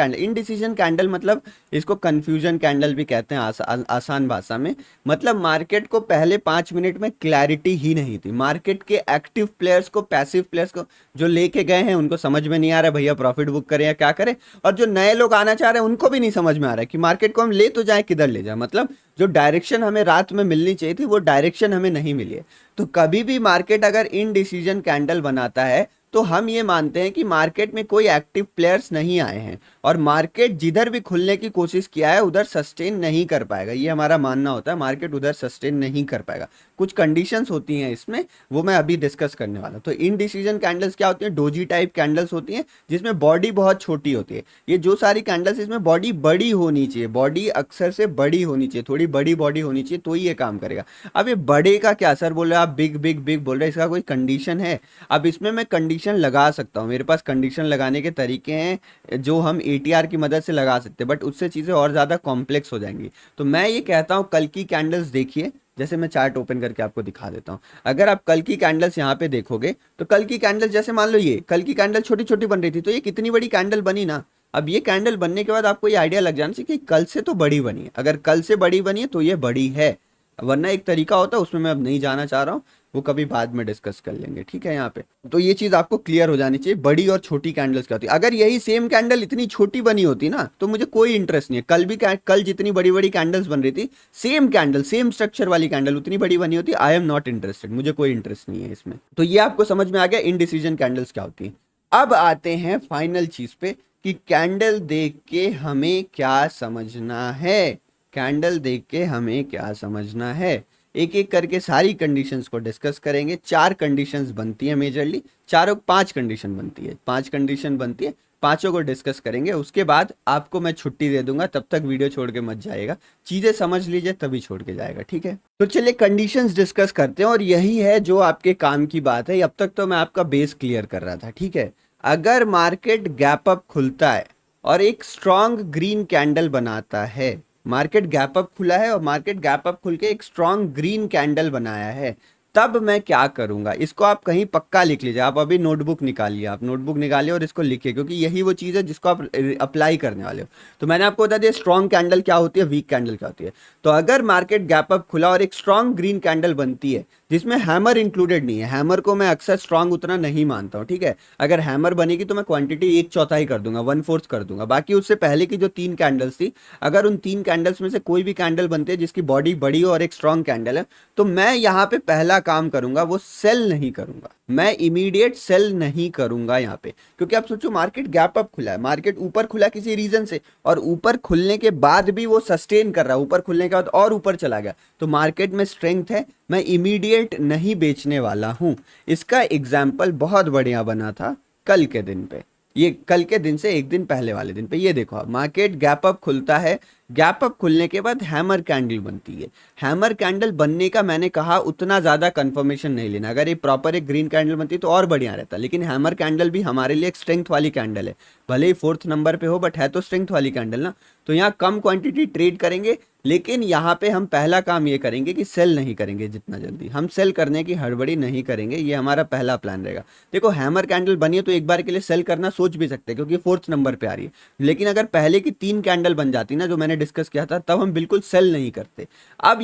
कैंडल मतलब इसको कंफ्यूजन कैंडल भी कहते हैं आसान भाषा में, मतलब मार्केट को पहले 5 मिनट में क्लैरिटी ही नहीं थी। मार्केट के एक्टिव प्लेयर्स को, पैसिव प्लेयर्स को जो लेके गए हैं उनको समझ में नहीं आ रहा भैया प्रॉफिट बुक करें या क्या करें, और जो नए लोग आना चाह रहे हैं उनको भी नहीं समझ में आ रहा है कि मार्केट को हम ले तो जाए किधर ले जाए। मतलब जो डायरेक्शन हमें रात में मिलनी चाहिए थी वो डायरेक्शन हमें नहीं मिली है। तो कभी भी मार्केट अगर इनडिसीजन कैंडल बनाता है तो हम ये मानते हैं कि मार्केट में कोई एक्टिव प्लेयर्स नहीं आए हैं और मार्केट जिधर भी खुलने की कोशिश किया है उधर सस्टेन नहीं कर पाएगा, ये हमारा मानना होता है। मार्केट उधर सस्टेन नहीं कर पाएगा, कुछ कंडीशंस होती हैं इसमें, वो मैं अभी डिस्कस करने वाला हूं। तो इनडिसीजन कैंडल्स क्या होती हैं? डोजी टाइप कैंडल्स होती हैं जिसमें बॉडी बहुत छोटी होती है। ये जो सारी कैंडल्स इसमें बॉडी बड़ी होनी चाहिए, बॉडी अक्सर से बड़ी होनी चाहिए, थोड़ी बड़ी बॉडी होनी चाहिए तो ही ये काम करेगा। अब ये बड़े का क्या सर बोल रहे हैं आप, बिग बिग बिग बोल रहे हैं, इसका कोई कंडीशन है? अब इसमें मैं कंडीशन लगा सकता हूँ, मेरे पास कंडीशन लगाने के तरीके हैं जो हम एटीआर की मदद से लगा सकते हैं, बट उससे चीज़ें और ज़्यादा कॉम्प्लेक्स हो जाएंगी। तो मैं ये कहता हूँ कल की कैंडल्स देखिए, जैसे मैं चार्ट ओपन करके आपको दिखा देता हूँ। अगर आप कल की कैंडल्स यहाँ पे देखोगे तो कल की कैंडल्स जैसे मान लो ये कल की कैंडल छोटी छोटी बन रही थी, तो ये कितनी बड़ी कैंडल बनी ना। अब ये कैंडल बनने के बाद आपको ये आइडिया लग जाना चाहिए कि कल से तो बड़ी बनी है, अगर कल से बड़ी बनी है तो ये बड़ी है, वरना एक तरीका होता है उसमें मैं अब नहीं जाना चाह रहा हूँ, वो कभी बाद में डिस्कस कर लेंगे, ठीक है। यहाँ पे तो ये चीज आपको क्लियर हो जानी चाहिए, बड़ी और छोटी कैंडल्स क्या होती है। अगर यही सेम कैंडल इतनी छोटी बनी होती ना तो मुझे कोई इंटरेस्ट नहीं है। कल जितनी बड़ी बड़ी कैंडल्स बन रही थी, सेम कैंडल सेम स्ट्रक्चर वाली कैंडल उतनी बड़ी बनी होती, आई एम नॉट इंटरेस्टेड, मुझे कोई इंटरेस्ट नहीं है इसमें। तो ये आपको समझ में आ गया इनडिसीजन कैंडल्स क्या होती है। अब आते हैं फाइनल चीज पे कि कैंडल देख के हमें क्या समझना है, कैंडल देख के हमें क्या समझना है। एक एक करके सारी कंडीशंस को डिस्कस करेंगे। 4 कंडीशंस बनती है मेजरली, 5 कंडीशन बनती है, 5 कंडीशन बनती है, पांचों को डिस्कस करेंगे। उसके बाद आपको मैं छुट्टी दे दूंगा, तब तक वीडियो छोड़ के मत जाएगा, चीजें समझ लीजिए तभी छोड़ के जाएगा, ठीक है। तो चलिए कंडीशंस डिस्कस करते हैं और यही है जो आपके काम की बात है। अब तक तो मैं आपका बेस क्लियर कर रहा था, ठीक है। अगर मार्केट गैप अप खुलता है और एक स्ट्रॉन्ग ग्रीन कैंडल बनाता है, मार्केट गैप अप खुला है और मार्केट गैप अप खुल के एक स्ट्रॉन्ग ग्रीन कैंडल बनाया है, तब मैं क्या करूंगा। इसको आप कहीं पक्का लिख लीजिए, आप अभी नोटबुक निकालिए, आप नोटबुक निकालिए और इसको लिखिए, क्योंकि यही वो चीज़ है जिसको आप अप्लाई करने वाले हो। तो मैंने आपको बता दिया स्ट्रॉन्ग कैंडल क्या होती है, वीक कैंडल क्या होती है। तो अगर मार्केट गैप अप खुला और एक स्ट्रॉन्ग ग्रीन कैंडल बनती है जिसमें हैमर इंक्लूडेड नहीं है, हैमर को मैं अक्सर स्ट्रॉन्ग उतना नहीं मानता हूँ, ठीक है। अगर हैमर बनेगी तो मैं क्वांटिटी 1/4 कर दूंगा, 1/4 कर दूंगा। बाकी उससे पहले की जो 3 कैंडल्स थी, अगर उन 3 कैंडल्स में से कोई भी कैंडल बनती है जिसकी बॉडी बड़ी हो और एक स्ट्रॉन्ग कैंडल है, तो मैं यहाँ पे पहला काम करूंगा वो सेल नहीं करूंगा, मैं इमीडिएट सेल नहीं करूंगा यहाँ पे। क्योंकि आप सोचो मार्केट गैप अप खुला है, मार्केट ऊपर खुला किसी रीजन से और ऊपर खुलने के बाद भी वो सस्टेन कर रहा है, ऊपर खुलने के बाद और ऊपर चला गया, तो मार्केट में स्ट्रेंथ है, मैं इमीडिएट नहीं बेचने वाला हूं। इसका एग्जाम्पल बहुत बढ़िया बना था कल के दिन पे, ये कल के दिन से एक दिन पहले वाले दिन पे। ये देखो आप, मार्केट गैप अप खुलता है, गैप अप खुलने के बाद हैमर कैंडल बनती है। हैमर कैंडल बनने का मैंने कहा उतना ज़्यादा कंफर्मेशन नहीं लेना, अगर ये प्रॉपर एक ग्रीन कैंडल बनती तो और बढ़िया रहता, लेकिन हैमर कैंडल भी हमारे लिए एक स्ट्रेंथ वाली कैंडल है, भले ही 4th नंबर पे हो बट है तो स्ट्रेंथ वाली कैंडल ना। तो यहाँ कम क्वांटिटी ट्रेड करेंगे, लेकिन यहाँ पे हम पहला काम ये करेंगे कि सेल नहीं करेंगे, जितना जल्दी हम सेल करने की हड़बड़ी नहीं करेंगे, ये हमारा पहला प्लान रहेगा। देखो हैमर कैंडल बनी है तो एक बार के लिए सेल करना सोच भी सकते हैं क्योंकि 4th नंबर पे आ रही है, लेकिन अगर पहले की 3 कैंडल बन जाती ना जो मैंने डिस्कस किया था, तब हम बिल्कुल सेल नहीं करते। अब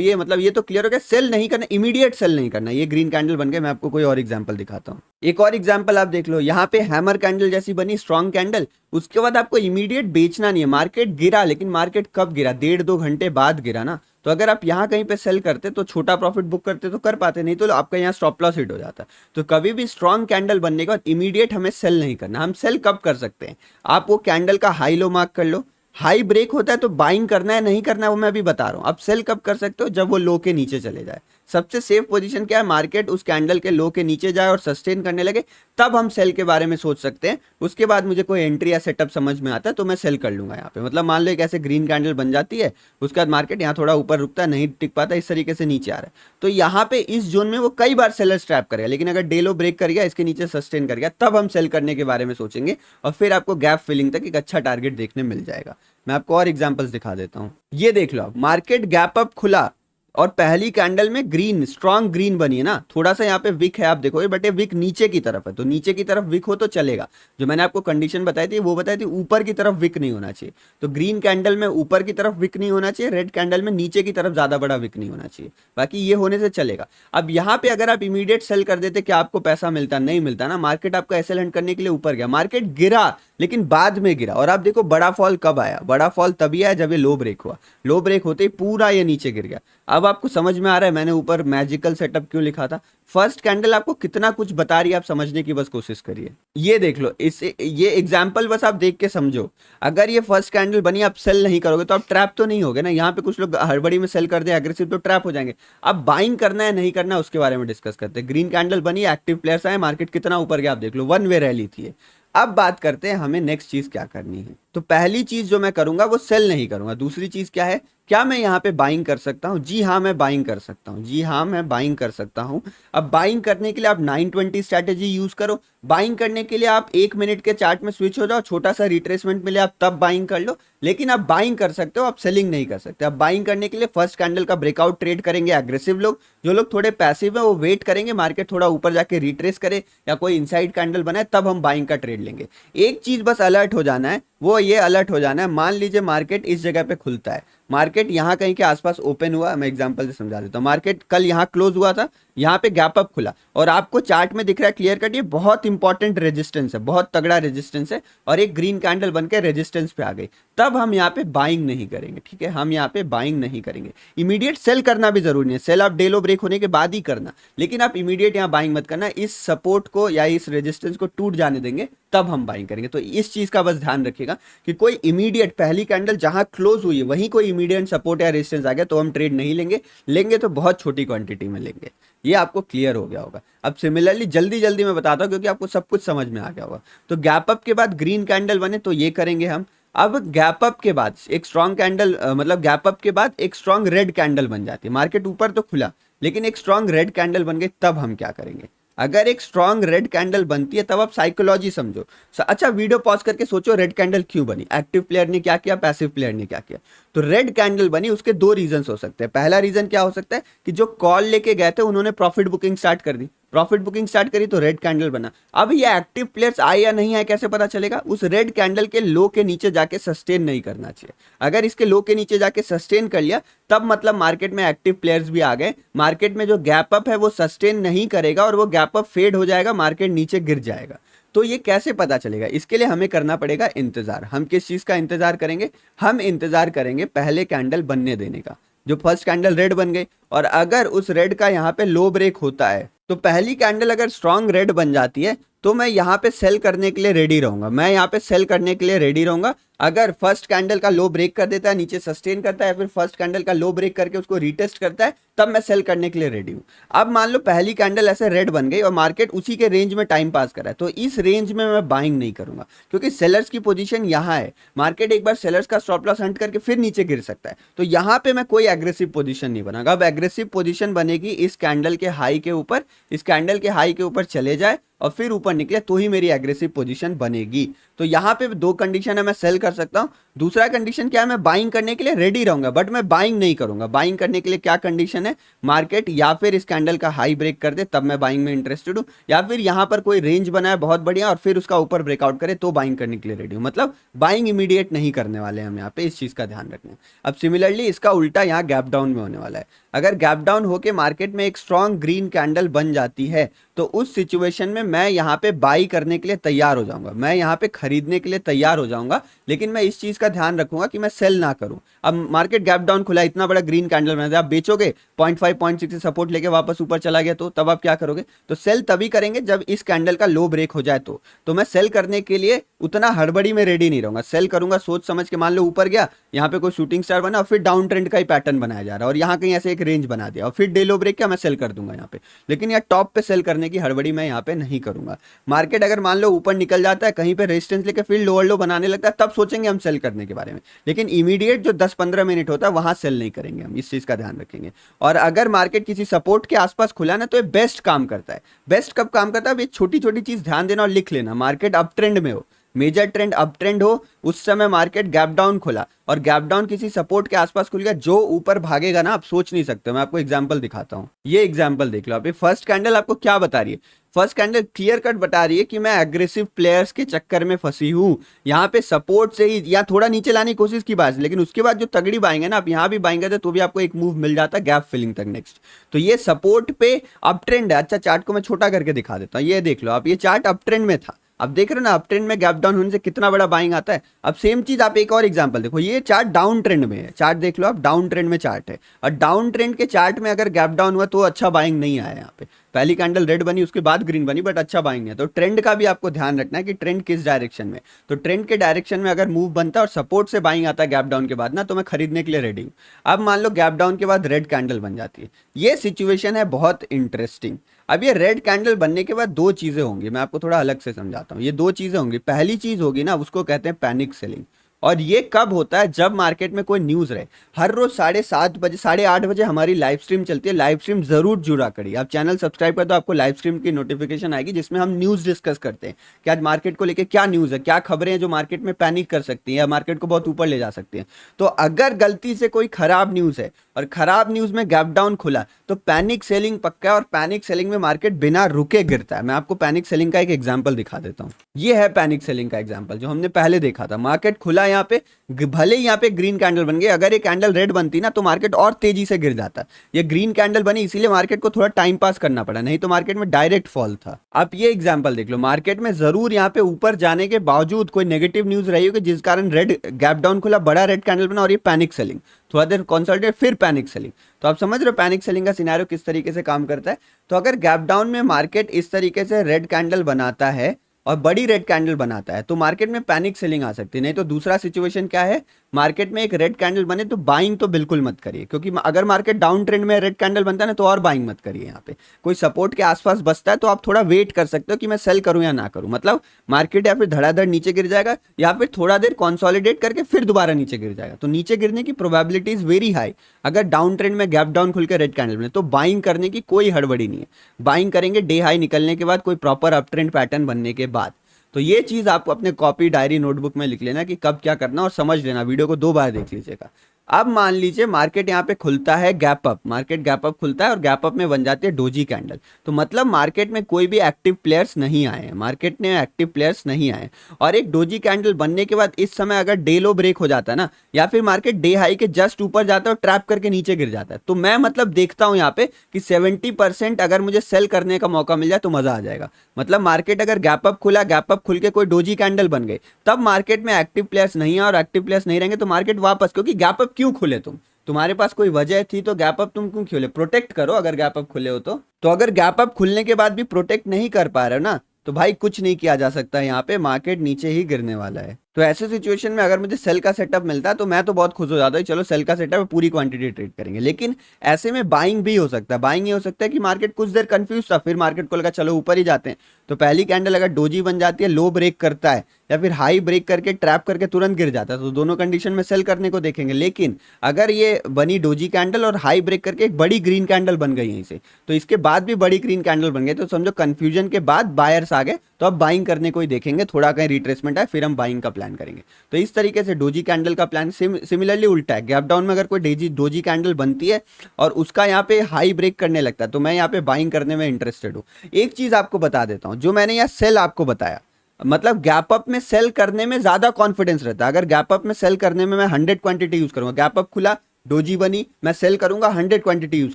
ये मतलब ये तो क्लियर हो गया, सेल नहीं करना, इमीडिएट सेल नहीं करना। ये ग्रीन कैंडल बन गए, मैं आपको कोई और एग्जांपल दिखाता हूँ। एक और एग्जांपल आप देख लो, यहाँ पे हैमर कैंडल जैसी बनी स्ट्रॉन्ग कैंडल, उसके बाद आपको इमीडिएट बेचना नहीं है। मार्केट गिरा, लेकिन मार्केट कब गिरा, 1.5-2 घंटे बाद गिरा ना, तो अगर आप यहाँ कहीं पे सेल करते तो छोटा प्रॉफिट बुक करते तो कर पाते, नहीं तो आपका यहाँ स्टॉप लॉस हिट हो जाता। तो कभी भी स्ट्रॉन्ग कैंडल बनने के बाद इमीडिएट हमें सेल नहीं करना। हम सेल कब कर सकते हैं, आप वो कैंडल का हाई लो मार्क कर लो, हाई ब्रेक होता है तो बाइंग करना है नहीं करना है वो मैं अभी बता रहा हूँ। आप सेल कब कर सकते हो, जब वो लो के नीचे चले जाए, सबसे सेफ पोजीशन क्या है, मार्केट उस कैंडल के लो के नीचे जाए और सस्टेन करने लगे, तब हम सेल के बारे में सोच सकते हैं। उसके बाद मुझे कोई एंट्री या सेटअप समझ में आता है तो मैं सेल कर लूंगा यहाँ पे। मतलब मान लो एक ऐसे ग्रीन कैंडल बन जाती है, उसके बाद मार्केट यहाँ थोड़ा ऊपर रुकता है, नहीं टिक पाता, इस तरीके से नीचे आ रहा है, तो यहाँ पे इस जोन में वो कई बार सेलर ट्रैप करेगा। लेकिन अगर डे लो ब्रेक कर गया, इसके नीचे सस्टेन कर गया, तब हम सेल करने के बारे में सोचेंगे और फिर आपको गैप फिलिंग तक एक अच्छा टारगेट देखने मिल जाएगा। मैं आपको और एग्जांपल्स दिखा देता हूं। ये देख लो आप, मार्केट गैप अप खुला और पहली कैंडल में ग्रीन, स्ट्रॉन्ग ग्रीन बनी है ना, थोड़ा सा यहाँ पे विक है, आप देखो बट ये विक नीचे की तरफ है, तो नीचे की तरफ विक हो तो चलेगा। जो मैंने आपको कंडीशन बताई थी वो बताई थी ऊपर की तरफ विक नहीं होना चाहिए। तो ग्रीन कैंडल में ऊपर की तरफ विक नहीं होना चाहिए, रेड कैंडल में नीचे की तरफ ज्यादा बड़ा विक नहीं होना चाहिए, बाकी ये होने से चलेगा। अब यहाँ पे अगर आप इमीडिएट सेल कर देते, क्या आपको पैसा मिलता? नहीं मिलता ना। मार्केट आपका एसएल हंट करने के लिए ऊपर गया, मार्केट गिरा लेकिन बाद में गिरा, और आप देखो बड़ा फॉल कब आया, बड़ा फॉल तभी आया जब ये लो ब्रेक हुआ। लो ब्रेक होते ही पूरा ये नीचे गिर गया। अब आपको समझ में आ रहा है मैंने ऊपर मैजिकल सेटअप क्यों लिखा था। फर्स्ट कैंडल आपको कितना कुछ बता रही है, आप समझने की बस कोशिश करिए। ये देख लो, इसे ये एग्जांपल बस आप देख के समझो। अगर ये फर्स्ट कैंडल बनी, आप सेल नहीं करोगे तो आप ट्रैप तो नहीं होगे ना। यहाँ पे कुछ लोग हड़बड़ी में सेल कर दे एग्रेसिव, तो ट्रैप हो जाएंगे। अब बाइंग करना है नहीं करना है उसके बारे में डिस्कस करते हैं। ग्रीन कैंडल बनी, एक्टिव प्लेयर्स आए, मार्केट कितना ऊपर गया आप देख लो, वन वे रैली थी। अब बात करते हैं हमें नेक्स्ट चीज क्या करनी है। तो पहली चीज जो मैं करूंगा वो सेल नहीं करूंगा। दूसरी चीज क्या है, क्या मैं यहाँ पे बाइंग कर सकता हूँ? जी हाँ, मैं बाइंग कर सकता हूँ। जी हाँ, मैं बाइंग कर सकता हूँ। अब बाइंग करने के लिए आप 920 स्ट्रैटेजी यूज करो। बाइंग करने के लिए आप 1 मिनट के चार्ट में स्विच हो जाओ, छोटा सा रिट्रेसमेंट मिले आप तब बाइंग कर लो। लेकिन आप बाइंग कर सकते हो, आप सेलिंग नहीं कर सकते। आप बाइंग करने के लिए फर्स्ट कैंडल का ब्रेकआउट ट्रेड करेंगे एग्रेसिव लोग। जो लोग थोड़े पैसिव है वो वेट करेंगे मार्केट थोड़ा ऊपर जाके रिट्रेस करे या कोई इनसाइड कैंडल बनाए, तब हम बाइंग का ट्रेड लेंगे। एक चीज बस अलर्ट हो जाना है, वो ये अलर्ट हो जाना है, मान लीजिए मार्केट इस जगह पे खुलता है, मार्केट यहाँ कहीं के आसपास ओपन हुआ, मैं एग्जांपल से समझा देता हूँ। मार्केट कल यहाँ क्लोज हुआ था, यहाँ पे गैप अप खुला और आपको चार्ट में दिख रहा है क्लियर कट ये बहुत इंपॉर्टेंट रेजिस्टेंस है, बहुत तगड़ा रेजिस्टेंस है, और एक ग्रीन कैंडल बनकर रेजिस्टेंस पे आ गई, तब हम यहाँ पे बाइंग नहीं करेंगे। ठीक है, हम यहाँ पे बाइंग नहीं करेंगे। इमीडिएट सेल करना भी जरूरी है, सेल आप डे लो ब्रेक होने के बाद ही करना, लेकिन आप इमीडिएट यहाँ बाइंग मत करना। इस सपोर्ट को या इस रेजिस्टेंस को टूट जाने देंगे तब हम बाइंग करेंगे। तो इस चीज का बस ध्यान रखिएगा कि कोई इमीडिएट पहली कैंडल जहां क्लोज हुई है वहीं कोई इमीडिएट सपोर्ट या रेजिस्टेंस आ गया तो हम ट्रेड नहीं लेंगे, लेंगे तो बहुत छोटी क्वांटिटी में लेंगे। ये आपको क्लियर हो गया होगा। अब सिमिलरली जल्दी जल्दी मैं बताता हूं क्योंकि आपको सब कुछ समझ में आ गया होगा। तो गैप अप के बाद ग्रीन कैंडल बने तो ये करेंगे हम। अब गैप अप के बाद एक स्ट्रॉन्ग कैंडल मतलब गैप अप के बाद एक स्ट्रॉन्ग रेड कैंडल बन जाती है। मार्केट ऊपर तो खुला लेकिन एक स्ट्रॉन्ग रेड कैंडल बन गई, तब हम क्या करेंगे? अगर एक स्ट्रॉन्ग रेड कैंडल बनती है तब आप साइकोलॉजी समझो। अच्छा, वीडियो पॉज करके सोचो रेड कैंडल क्यों बनी, एक्टिव प्लेयर ने क्या किया, पैसिव प्लेयर ने क्या किया। तो रेड कैंडल बनी, उसके दो रीजन हो सकते हैं। पहला रीजन क्या हो सकता है कि जो कॉल लेके गए थे उन्होंने प्रॉफिट बुकिंग स्टार्ट कर दी, प्रॉफिट बुकिंग स्टार्ट करी तो रेड कैंडल बना। अब ये एक्टिव प्लेयर्स आए या नहीं आए कैसे पता चलेगा? उस रेड कैंडल के लो के नीचे जाके सस्टेन नहीं करना चाहिए। अगर इसके लो के नीचे जाके सस्टेन कर लिया तब मतलब मार्केट में एक्टिव प्लेयर्स भी आ गए। मार्केट में जो गैप अप है वो सस्टेन नहीं करेगा और वो गैप अप फेड हो जाएगा, मार्केट नीचे गिर जाएगा। तो ये कैसे पता चलेगा? इसके लिए हमें करना पड़ेगा इंतजार। हम किस चीज का इंतजार करेंगे? हम इंतजार करेंगे पहले कैंडल बनने देने का। जो फर्स्ट कैंडल रेड बन गई और अगर उस रेड का यहाँ पे लो ब्रेक होता है तो पहली कैंडल अगर स्ट्रॉन्ग रेड बन जाती है तो मैं यहाँ पे सेल करने के लिए रेडी रहूंगा। मैं यहाँ पे सेल करने के लिए रेडी रहूंगा। अगर फर्स्ट कैंडल का लो ब्रेक कर देता है, नीचे सस्टेन करता है, फिर फर्स्ट कैंडल का लो ब्रेक करके उसको रीटेस्ट करता है, तब मैं सेल करने के लिए रेडी हूं। अब मान लो पहली कैंडल ऐसे रेड बन गई और मार्केट उसी के रेंज में टाइम पास कर रहा है, तो इस रेंज में मैं बाइंग नहीं करूंगा क्योंकि सेलर्स की पोजीशन यहाँ है। मार्केट एक बार सेलर्स का स्टॉप लॉस हंट करके फिर नीचे गिर सकता है, तो यहाँ पे मैं कोई एग्रेसिव पोजीशन नहीं बनाऊंगा। अब एग्रेसिव पोजीशन बनेगी इस कैंडल के हाई के ऊपर, इस कैंडल के हाई के ऊपर चले जाए और फिर ऊपर निकले तो ही मेरी एग्रेसिव पोजीशन बनेगी। तो यहाँ पे दो कंडीशन है, मैं सेल कर सकता हूँ। दूसरा कंडीशन क्या है? मैं बाइंग करने के लिए रेडी रहूंगा बट मैं बाइंग नहीं करूंगा। बाइंग करने के लिए क्या कंडीशन है? मार्केट या फिर इस कैंडल का हाई ब्रेक कर दे तब मैं बाइंग में इंटरेस्टेड हूँ, या फिर यहाँ पर कोई रेंज बनाए बहुत बढ़िया और फिर उसका ऊपर ब्रेकआउट करे तो बाइंग करने के लिए रेडी हूँ। मतलब बाइंग इमीडिएट नहीं करने वाले हम यहाँ पे, इस चीज का ध्यान रखना है। अब सिमिलरली इसका उल्टा यहाँ गैप डाउन में होने वाला है। अगर गैप डाउन होके मार्केट में एक स्ट्रॉन्ग ग्रीन कैंडल बन जाती है तो उस सिचुएशन में मैं यहाँ पे बाई करने के लिए तैयार हो जाऊंगा, मैं यहाँ पे खरीदने के लिए तैयार हो जाऊंगा, लेकिन मैं इस चीज का ध्यान रखूंगा कि मैं सेल ना करूं। अब मार्केट गैप डाउन खुला, इतना बड़ा ग्रीन कैंडल बना दिया, आप बेचोगे 0.5 0.6 से सपोर्ट लेके वापस ऊपर चला गया तब आप क्या करोगे? तो सेल तभी करेंगे जब इस कैंडल का लो ब्रेक हो जाए। तो मैं सेल करने के लिए उतना हड़बड़ी में रेडी नहीं रहूंगा, सेल करूंगा सोच समझ के। मान लो ऊपर गया, यहाँ पे कोई शूटिंग स्टार बना और फिर डाउन ट्रेंड का ही पैटर्न बनाया जा रहा है और यहाँ कहीं ऐसे एक रेंज बना दिया और फिर डे लो ब्रेक किया, मैं सेल कर दूंगा यहाँ पे। लेकिन यार टॉप पे सेल करने की हड़बड़ी मैं यहाँ पे नहीं करूंगा। मार्केट अगर मान लो ऊपर निकल जाता है, कहीं पे रेजिस्टेंस लेके फिर लोअर लो बनाने लगता है, तब सोचेंगे हम सेल करने के बारे में। लेकिन इमीडिएट जो 10-15 मिनट होता है वहां सेल नहीं करेंगे हम, इस चीज का ध्यान रखेंगे। और अगर मार्केट किसी सपोर्ट के आसपास खुला ना, तो ये बेस्ट काम करता है। बेस्ट कब काम करता है? अब ये छोटी छोटी चीज ध्यान देना और लिख लेना। मार्केट अप ट्रेंड में हो, मेजर ट्रेंड अप ट्रेंड हो, उस समय मार्केट गैप डाउन खुला और गैप डाउन किसी सपोर्ट के आसपास खुल गया, जो ऊपर भागेगा ना आप सोच नहीं सकते। मैं आपको एग्जांपल दिखाता हूं, ये एग्जांपल देख लो। आप फर्स्ट कैंडल आपको क्या बता रही है? फर्स्ट कैंडल क्लियर कट बता रही है कि मैं एग्रेसिव प्लेयर्स के चक्कर में फंसी हूं। यहाँ पे सपोर्ट से ही या थोड़ा नीचे लाने की कोशिश की बात, लेकिन उसके बाद जो तगड़ी बाइंग है ना, आप यहाँ भी बाइंग करते तो भी आपको एक मूव मिल जाता गैप फिलिंग तक नेक्स्ट। तो ये सपोर्ट पे अप ट्रेंड है। अच्छा चार्ट को मैं छोटा करके दिखा देता हूँ, ये देख लो आप, ये चार्ट अप ट्रेंड में था। अब देख रहे हो ना अप ट्रेंड में गैप डाउन होने से कितना बड़ा बाइंग आता है। अब सेम चीज आप एक और एग्जांपल देखो, ये चार्ट डाउन ट्रेंड में है, चार्ट देख लो आप, डाउन ट्रेंड में चार्ट है। और डाउन ट्रेंड के चार्ट में अगर गैप डाउन हुआ तो अच्छा बाइंग नहीं आया यहाँ पे। पहली कैंडल रेड बनी, उसके बाद ग्रीन बनी, बट अच्छा बाइंग है। तो ट्रेंड का भी आपको ध्यान रखना है कि ट्रेंड किस डायरेक्शन में। तो ट्रेंड के डायरेक्शन में अगर मूव बनता है और सपोर्ट से बाइंग आता है गैप डाउन के बाद ना, तो मैं खरीदने के लिए रेडी हूँ। अब मान लो गैप डाउन के बाद रेड कैंडल बन जाती है, ये सिचुएशन है बहुत इंटरेस्टिंग। अब ये रेड कैंडल बनने के बाद दो चीजें होंगी, मैं आपको थोड़ा अलग से समझाता हूँ। ये दो चीजें होंगी, पहली चीज होगी ना, उसको कहते हैं पैनिक सेलिंग। और ये कब होता है? जब मार्केट में कोई न्यूज रहे। हर रोज 7:30 बजे 8:30 हमारी लाइव स्ट्रीम चलती है, लाइव स्ट्रीम जरूर जुड़ा करिए। आप चैनल सब्सक्राइब कर दो, आपको लाइव स्ट्रीम की नोटिफिकेशन आएगी, जिसमें हम न्यूज डिस्कस करते हैं कि आज मार्केट को लेकर क्या न्यूज है, क्या खबरें हैं जो मार्केट में पैनिक कर सकती हैं या मार्केट को बहुत ऊपर ले जा सकती हैं। तो अगर गलती से कोई खराब न्यूज है और खराब न्यूज में गैप डाउन खुला, तो पैनिक सेलिंग पक्का है और पैनिक सेलिंग में मार्केट बिना रुके गिरता है। मैं आपको पैनिक सेलिंग का एक एग्जांपल दिखा देता हूं। ये है पैनिक सेलिंग का एग्जांपल जो हमने पहले देखा था। मार्केट खुला यहाँ पे, भले ही यहाँ पे ग्रीन कैंडल बन गई, अगर ये कैंडल रेड बनती ना तो मार्केट और तेजी से गिर जाता। ये ग्रीन कैंडल बनी इसीलिए मार्केट को थोड़ा टाइम पास करना पड़ा, नहीं तो मार्केट में डायरेक्ट फॉल था। आप ये एग्जांपल देख लो, मार्केट में जरूर यहाँ पे ऊपर जाने के बावजूद कोई नेगेटिव न्यूज रही होगी जिस कारण रेड गैप डाउन खुला, बड़ा रेड कैंडल बना और ये पैनिक सेलिंग, थोड़ा देर कंसोलिडेट फिर पैनिक सेलिंग। तो आप समझ रहे हो पैनिक सेलिंग का सिनेरियो किस तरीके से काम करता है। तो अगर गैप डाउन में मार्केट इस तरीके से रेड कैंडल बनाता है और बड़ी रेड कैंडल बनाता है, तो मार्केट में पैनिक सेलिंग आ सकती है। नहीं तो दूसरा सिचुएशन क्या है, मार्केट में एक रेड कैंडल बने तो बाइंग तो बिल्कुल मत करिए, क्योंकि अगर मार्केट डाउन ट्रेंड में रेड कैंडल बनता है ना, तो और बाइंग मत करिए। यहाँ पे कोई सपोर्ट के आसपास बचता है तो आप थोड़ा वेट कर सकते हो कि मैं सेल करूं या ना करूं। मतलब मार्केट या फिर धड़ाधड़ नीचे गिर जाएगा या फिर थोड़ा देर कंसोलिडेट करके फिर दोबारा नीचे गिर जाएगा। तो नीचे गिरने की प्रोबेबिलिटी इज वेरी हाई। अगर डाउन ट्रेंड में गैप डाउन खुल के रेड कैंडल बने तो बाइंग करने की कोई हड़बड़ी नहीं है। बाइंग करेंगे डे हाई निकलने के बाद, कोई प्रॉपर अप ट्रेंड पैटर्न बनने के बाद। तो ये चीज आप अपने कॉपी डायरी नोटबुक में लिख लेना कि कब क्या करना और समझ लेना। वीडियो को 2 बार देख लीजिएगा। अब मान लीजिए मार्केट यहाँ पे खुलता है gap up, market gap up खुलता है और गैप अप में बन जाती है डोजी कैंडल। तो मतलब मार्केट में कोई भी एक्टिव प्लेयर्स नहीं आए हैं, मार्केट में एक्टिव प्लेयर्स नहीं आए। और एक डोजी कैंडल बनने के बाद इस समय अगर डे लो ब्रेक हो जाता है ना, या फिर मार्केट डे हाई के जस्ट ऊपर जाता है और ट्रैप करके नीचे गिर जाता है, तो मैं मतलब देखता हूं यहाँ पे कि 70% अगर मुझे सेल करने का मौका मिल जाए तो मजा आ जाएगा। मतलब मार्केट अगर गैप अप खुला, गैप अप खुल के कोई डोजी कैंडल बन गई, तब मार्केट में एक्टिव प्लेयर्स नहीं है और एक्टिव प्लेयर्स नहीं रहेंगे तो मार्केट वापस, क्योंकि गैप अप क्यों खुले तुम्हारे पास कोई वजह थी तो गैप अप तुम क्यों खोले? प्रोटेक्ट करो। अगर गैप अप खुले हो तो अगर गैप अप खुलने के बाद भी प्रोटेक्ट नहीं कर पा रहे हो ना, तो भाई कुछ नहीं किया जा सकता। यहाँ पे मार्केट नीचे ही गिरने वाला है। तो ऐसे सिचुएशन में अगर मुझे सेल का सेटअप मिलता है तो मैं तो बहुत खुश हो जाता हूँ, चलो सेल का सेटअप पूरी क्वांटिटी ट्रेड करेंगे। लेकिन ऐसे में बाइंग भी हो सकता है। बाइंग ये हो सकता है कि मार्केट कुछ देर कंफ्यूज था, फिर मार्केट को लगा चलो ऊपर ही जाते हैं, तो पहली कैंडल अगर डोजी बन जाती है, लो ब्रेक करता है या फिर हाई ब्रेक करके ट्रैप करके तुरंत गिर जाता है, तो दोनों कंडीशन में सेल करने को देखेंगे। लेकिन अगर ये बनी डोजी कैंडल और हाई ब्रेक करके एक बड़ी ग्रीन कैंडल बन गई यहीं से, तो इसके बाद भी बड़ी ग्रीन कैंडल बन गई, तो समझो कंफ्यूजन के बाद बायर्स आ गए, तो अब बाइंग करने को ही देखेंगे। थोड़ा कहीं रिट्रेसमेंट है फिर हम बाइंग का प्लान करेंगे। तो इस तरीके से डोजी कैंडल का प्लान सिमिलरली उल्टा है। गैप डाउन में अगर कोई डोजी कैंडल बनती है और उसका यहाँ पे हाई ब्रेक करने लगता है, तो मैं यहाँ पे बाइंग करने में इंटरेस्टेड हूँ। एक चीज आपको बता देता हूँ, जो मैंने यहाँ सेल आपको बताया, मतलब गैप अप में सेल करने में ज्यादा कॉन्फिडेंस रहता है। अगर गैप अप में सेल करने में मैं 100 क्वांटिटी यूज करूंगा, गैप अप खुला डोजी बनी, मैं सेल करूंगा 100 क्वांटिटी यूज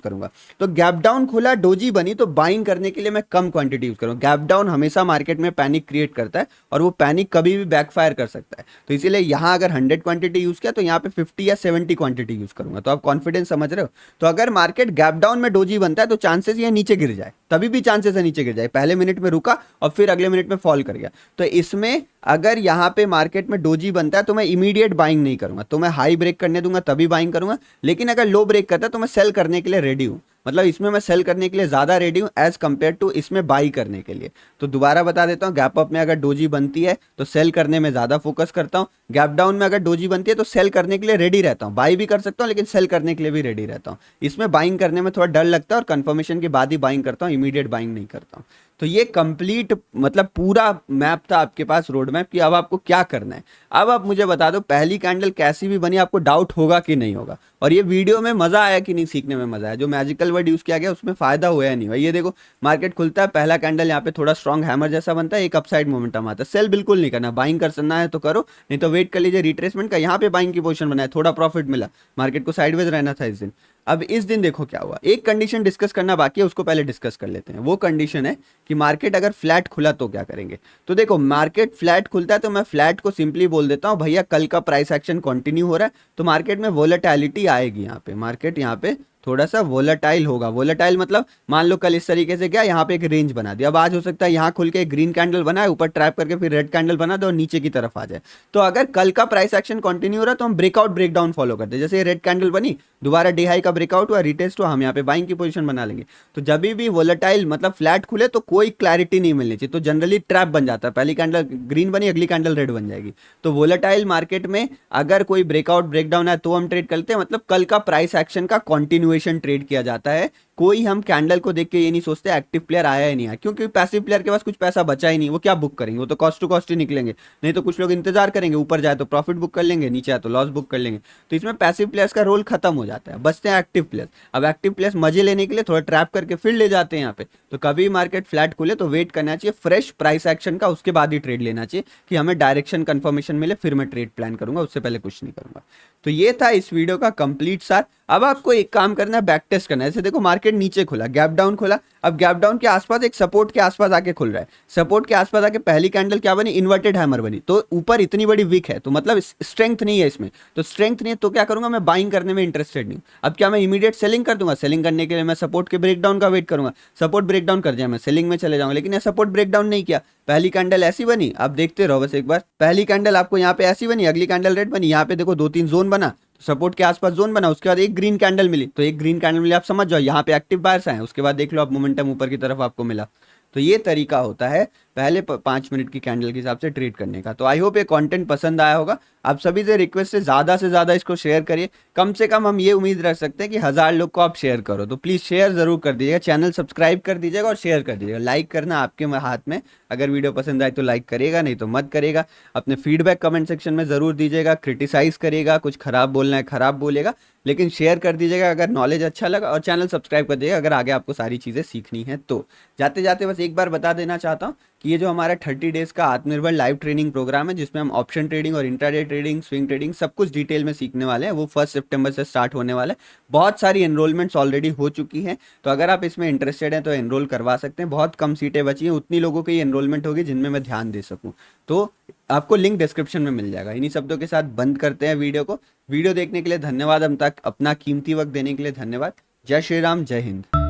करूंगा। तो गैप डाउन खुला डोजी बनी तो बाइंग करने के लिए मैं कम क्वांटिटी यूज करूंगा। गैप डाउन हमेशा मार्केट में पैनिक क्रिएट करता है और वो पैनिक कभी भी बैकफायर कर सकता है। तो इसीलिए यहां अगर 100 क्वांटिटी यूज किया तो यहाँ पे 50 या 70 क्वांटिटी यूज करूंगा। तो आप कॉन्फिडेंस समझ रहे हो। तो अगर मार्केट गैप डाउन में डोजी बनता है तो चांसेस ये नीचे गिर जाए, तभी भी चांसेस है नीचे गिर जाए। पहले मिनट में रुका और फिर अगले मिनट में फॉल कर गया, तो इसमें अगर यहाँ पे मार्केट में डोजी बनता है तो मैं इमीडिएट बाइंग नहीं करूंगा, तो मैं हाई ब्रेक करने दूंगा तभी बाइंग करूंगा। लेकिन अगर लो ब्रेक करता है तो मैं सेल करने के लिए रेडी हूँ, मतलब इसमें मैं सेल करने के लिए ज्यादा रेडी हूँ एज कंपेयर टू इसमें बाई करने के लिए। तो दोबारा बता देता हूँ, गैप अप में अगर डोजी बनती है तो सेल करने में ज्यादा फोकस करता हूँ, गैप डाउन में अगर डोजी बनती है तो सेल करने के लिए रेडी रहता हूँ, बाई भी कर सकता हूँ लेकिन सेल करने के लिए भी रेडी रहता हूँ। इसमें बाइंग करने में थोड़ा डर लगता है और कंफर्मेशन के बाद ही बाइंग करता हूँ, इमीडिएट बाइंग नहीं करता हूँ। तो ये कंप्लीट मतलब पूरा मैप था आपके पास, रोड मैप, कि अब आपको क्या करना है। अब आप मुझे बता दो पहली कैंडल कैसी भी बनी, आपको डाउट होगा कि नहीं होगा, और ये वीडियो में मजा आया कि नहीं, सीखने में मजा आया, जो मैजिकल वर्ड यूज किया गया उसमें फायदा हुआ या नहीं हुआ। ये देखो मार्केट खुलता है, पहला कैंडल यहाँ पे थोड़ा स्ट्रॉन्ग हैमर जैसा बनता है, एक अपसाइड मोमेंटम आता है, सेल बिल्कुल नहीं करना, बाइंग करना है तो करो, नहीं तो वेट कर लीजिए रिट्रेसमेंट का। यहाँ पे बाइंग की पोजीशन बनाए, थोड़ा प्रॉफिट मिला, मार्केट को साइडवेज रहना था इस दिन। अब इस दिन देखो क्या हुआ, एक कंडीशन डिस्कस करना बाकी है, उसको पहले डिस्कस कर लेते हैं। वो कंडीशन है कि मार्केट अगर फ्लैट खुला तो क्या करेंगे। तो देखो मार्केट फ्लैट खुलता है तो मैं फ्लैट को सिंपली बोल देता हूँ भैया कल का प्राइस एक्शन कंटिन्यू हो रहा है, तो मार्केट में वोलेटिलिटी आएगी। यहाँ पे मार्केट यहाँ पे थोड़ा सा वोलेटाइल होगा। वोलेटाइल मतलब मान लो कल इस तरीके से गया, यहाँ पे एक रेंज बना दिया, अब आज हो सकता है यहाँ खुल के एक ग्रीन कैंडल बनाए, ऊपर ट्रैप करके फिर रेड कैंडल बना दे और नीचे की तरफ आ जाए। तो अगर कल का प्राइस एक्शन कंटिन्यू हो रहा है तो हम ब्रेकआउट ब्रेकडाउन फॉलो करते हैं। जैसे ये रेड कैंडल बनी, दोबारा डे हाई का ब्रेकआउट हुआ, रिटेस्ट हुआ, हम यहाँ पे बाइंग की पोजीशन बना लेंगे। तो जब भी वोलेटाइल मतलब फ्लैट खुले तो कोई क्लैरिटी नहीं मिलनी चाहिए, तो जनरली ट्रैप बन जाता है, पहली कैंडल ग्रीन बनी अगली कैंडल रेड बन जाएगी। तो वोलेटाइल मार्केट में अगर कोई ब्रेकआउट ब्रेकडाउन है तो हम ट्रेड करते हैं, मतलब कल का प्राइस एक्शन का कंटिन्यूएशन ट्रेड किया जाता है। कोई हम कैंडल को देख के ये नहीं सोचते एक्टिव प्लेयर आया ही नहीं है, क्योंकि पैसिव प्लेयर के पास कुछ पैसा बचा ही नहीं, वो क्या बुक करेंगे, वो तो कॉस्ट टू कॉस्ट ही निकलेंगे। नहीं तो कुछ लोग इंतजार करेंगे, ऊपर जाए तो प्रॉफिट बुक कर लेंगे, नीचे आए तो लॉस बुक कर लेंगे। तो इसमें पैसिव प्लेयर्स का रोल खत्म हो जाता है, बचते हैं एक्टिव प्लेयर्स। अब एक्टिव प्लेयर्स मजे लेने के लिए थोड़ा ट्रैप करके फिर ले जाते हैं यहाँ पे। तो कभी मार्केट फ्लैट खुले तो वेट करना चाहिए फ्रेश प्राइस एक्शन का, उसके बाद ही ट्रेड लेना चाहिए कि हमें डायरेक्शन कंफर्मेशन मिले, फिर मैं ट्रेड प्लान करूंगा, उससे पहले कुछ नहीं करूंगा। तो ये था इस वीडियो का कंप्लीट सार। अब आपको एक काम करना है, बैक टेस्ट करना है। जैसे देखो मार्केट नीचे खुला, गैप डाउन खुला, अब गैप डाउन के आसपास एक सपोर्ट के आसपास आके खुल रहा है, सपोर्ट के आसपास आके पहली कैंडल क्या बनी, इन्वर्टेड हैमर बनी। तो ऊपर इतनी बड़ी विक है तो मतलब स्ट्रेंथ नहीं है इसमें, तो स्ट्रेंथ नहीं है तो क्या करूंगा, मैं बाइंग करने में इंटरेस्टेड नहीं हूं। अब क्या मैं इमीडिएट सेलिंग कर दूंगा, सेलिंग करने के लिए मैं सपोर्ट के ब्रेकडाउन का वेट करूंगा, सपोर्ट ब्रेकडाउन कर जाए मैं सेलिंग में चले जाऊंगा। लेकिन ये सपोर्ट ब्रेकडाउन नहीं किया, पहली कैंडल ऐसी बनी, आप देखते रहो बस एक बार, पहली कैंडल आपको यहाँ पे ऐसी बनी, अगली कैंडल रेड बनी, यहाँ पे देखो 2-3 जोन बना, सपोर्ट के आसपास जोन बना, उसके बाद एक ग्रीन कैंडल मिली, तो एक ग्रीन कैंडल मिली, आप समझ जाओ यहाँ पे एक्टिव बायर्स आए, उसके बाद देख लो आप मोमेंटम ऊपर की तरफ आपको मिला। तो ये तरीका होता है पहले 5 मिनट की कैंडल के हिसाब से ट्रेड करने का। तो आई होप ये कंटेंट पसंद आया होगा। आप सभी से रिक्वेस्ट है ज़्यादा से ज़्यादा इसको शेयर करिए, कम से कम हम ये उम्मीद रख सकते हैं कि 1000 लोग को आप शेयर करो। तो प्लीज़ शेयर ज़रूर कर दीजिएगा, चैनल सब्सक्राइब कर दीजिएगा और शेयर कर दीजिएगा। लाइक करना आपके हाथ में, अगर वीडियो पसंद आए तो लाइक करिएगा, नहीं तो मत करिएगा। अपने फीडबैक कमेंट सेक्शन में ज़रूर दीजिएगा, क्रिटिसाइज़ करिएगा, कुछ खराब बोलना है खराब बोलेगा, लेकिन शेयर कर दीजिएगा अगर नॉलेज अच्छा लगा, और चैनल सब्सक्राइब कर दीजिएगा अगर आगे आपको सारी चीज़ें सीखनी है। तो जाते जाते बस एक बार बता देना चाहता हूँ कि ये जो हमारा 30 डेज़ का आत्मनिर्भर लाइव ट्रेनिंग प्रोग्राम है, जिसमें हम ऑप्शन ट्रेडिंग और इंट्राडे ट्रेडिंग, स्विंग ट्रेडिंग सब कुछ डिटेल में सीखने वाले हैं, वो 1 सितंबर से स्टार्ट होने वाला है। बहुत सारी एनरोलमेंट्स ऑलरेडी हो चुकी हैं, तो अगर आप इसमें इंटरेस्टेड हैं तो एनरोल करवा सकते हैं। बहुत कम सीटें बची हैं, उतनी लोगों की एनरोलमेंट होगी जिनमें मैं ध्यान दे सकूँ। तो आपको लिंक डिस्क्रिप्शन में मिल जाएगा। इन्हीं शब्दों के साथ बंद करते हैं वीडियो को। वीडियो देखने के लिए धन्यवाद, हम तक अपना कीमती वक्त देने के लिए धन्यवाद। जय श्री राम, जय हिंद।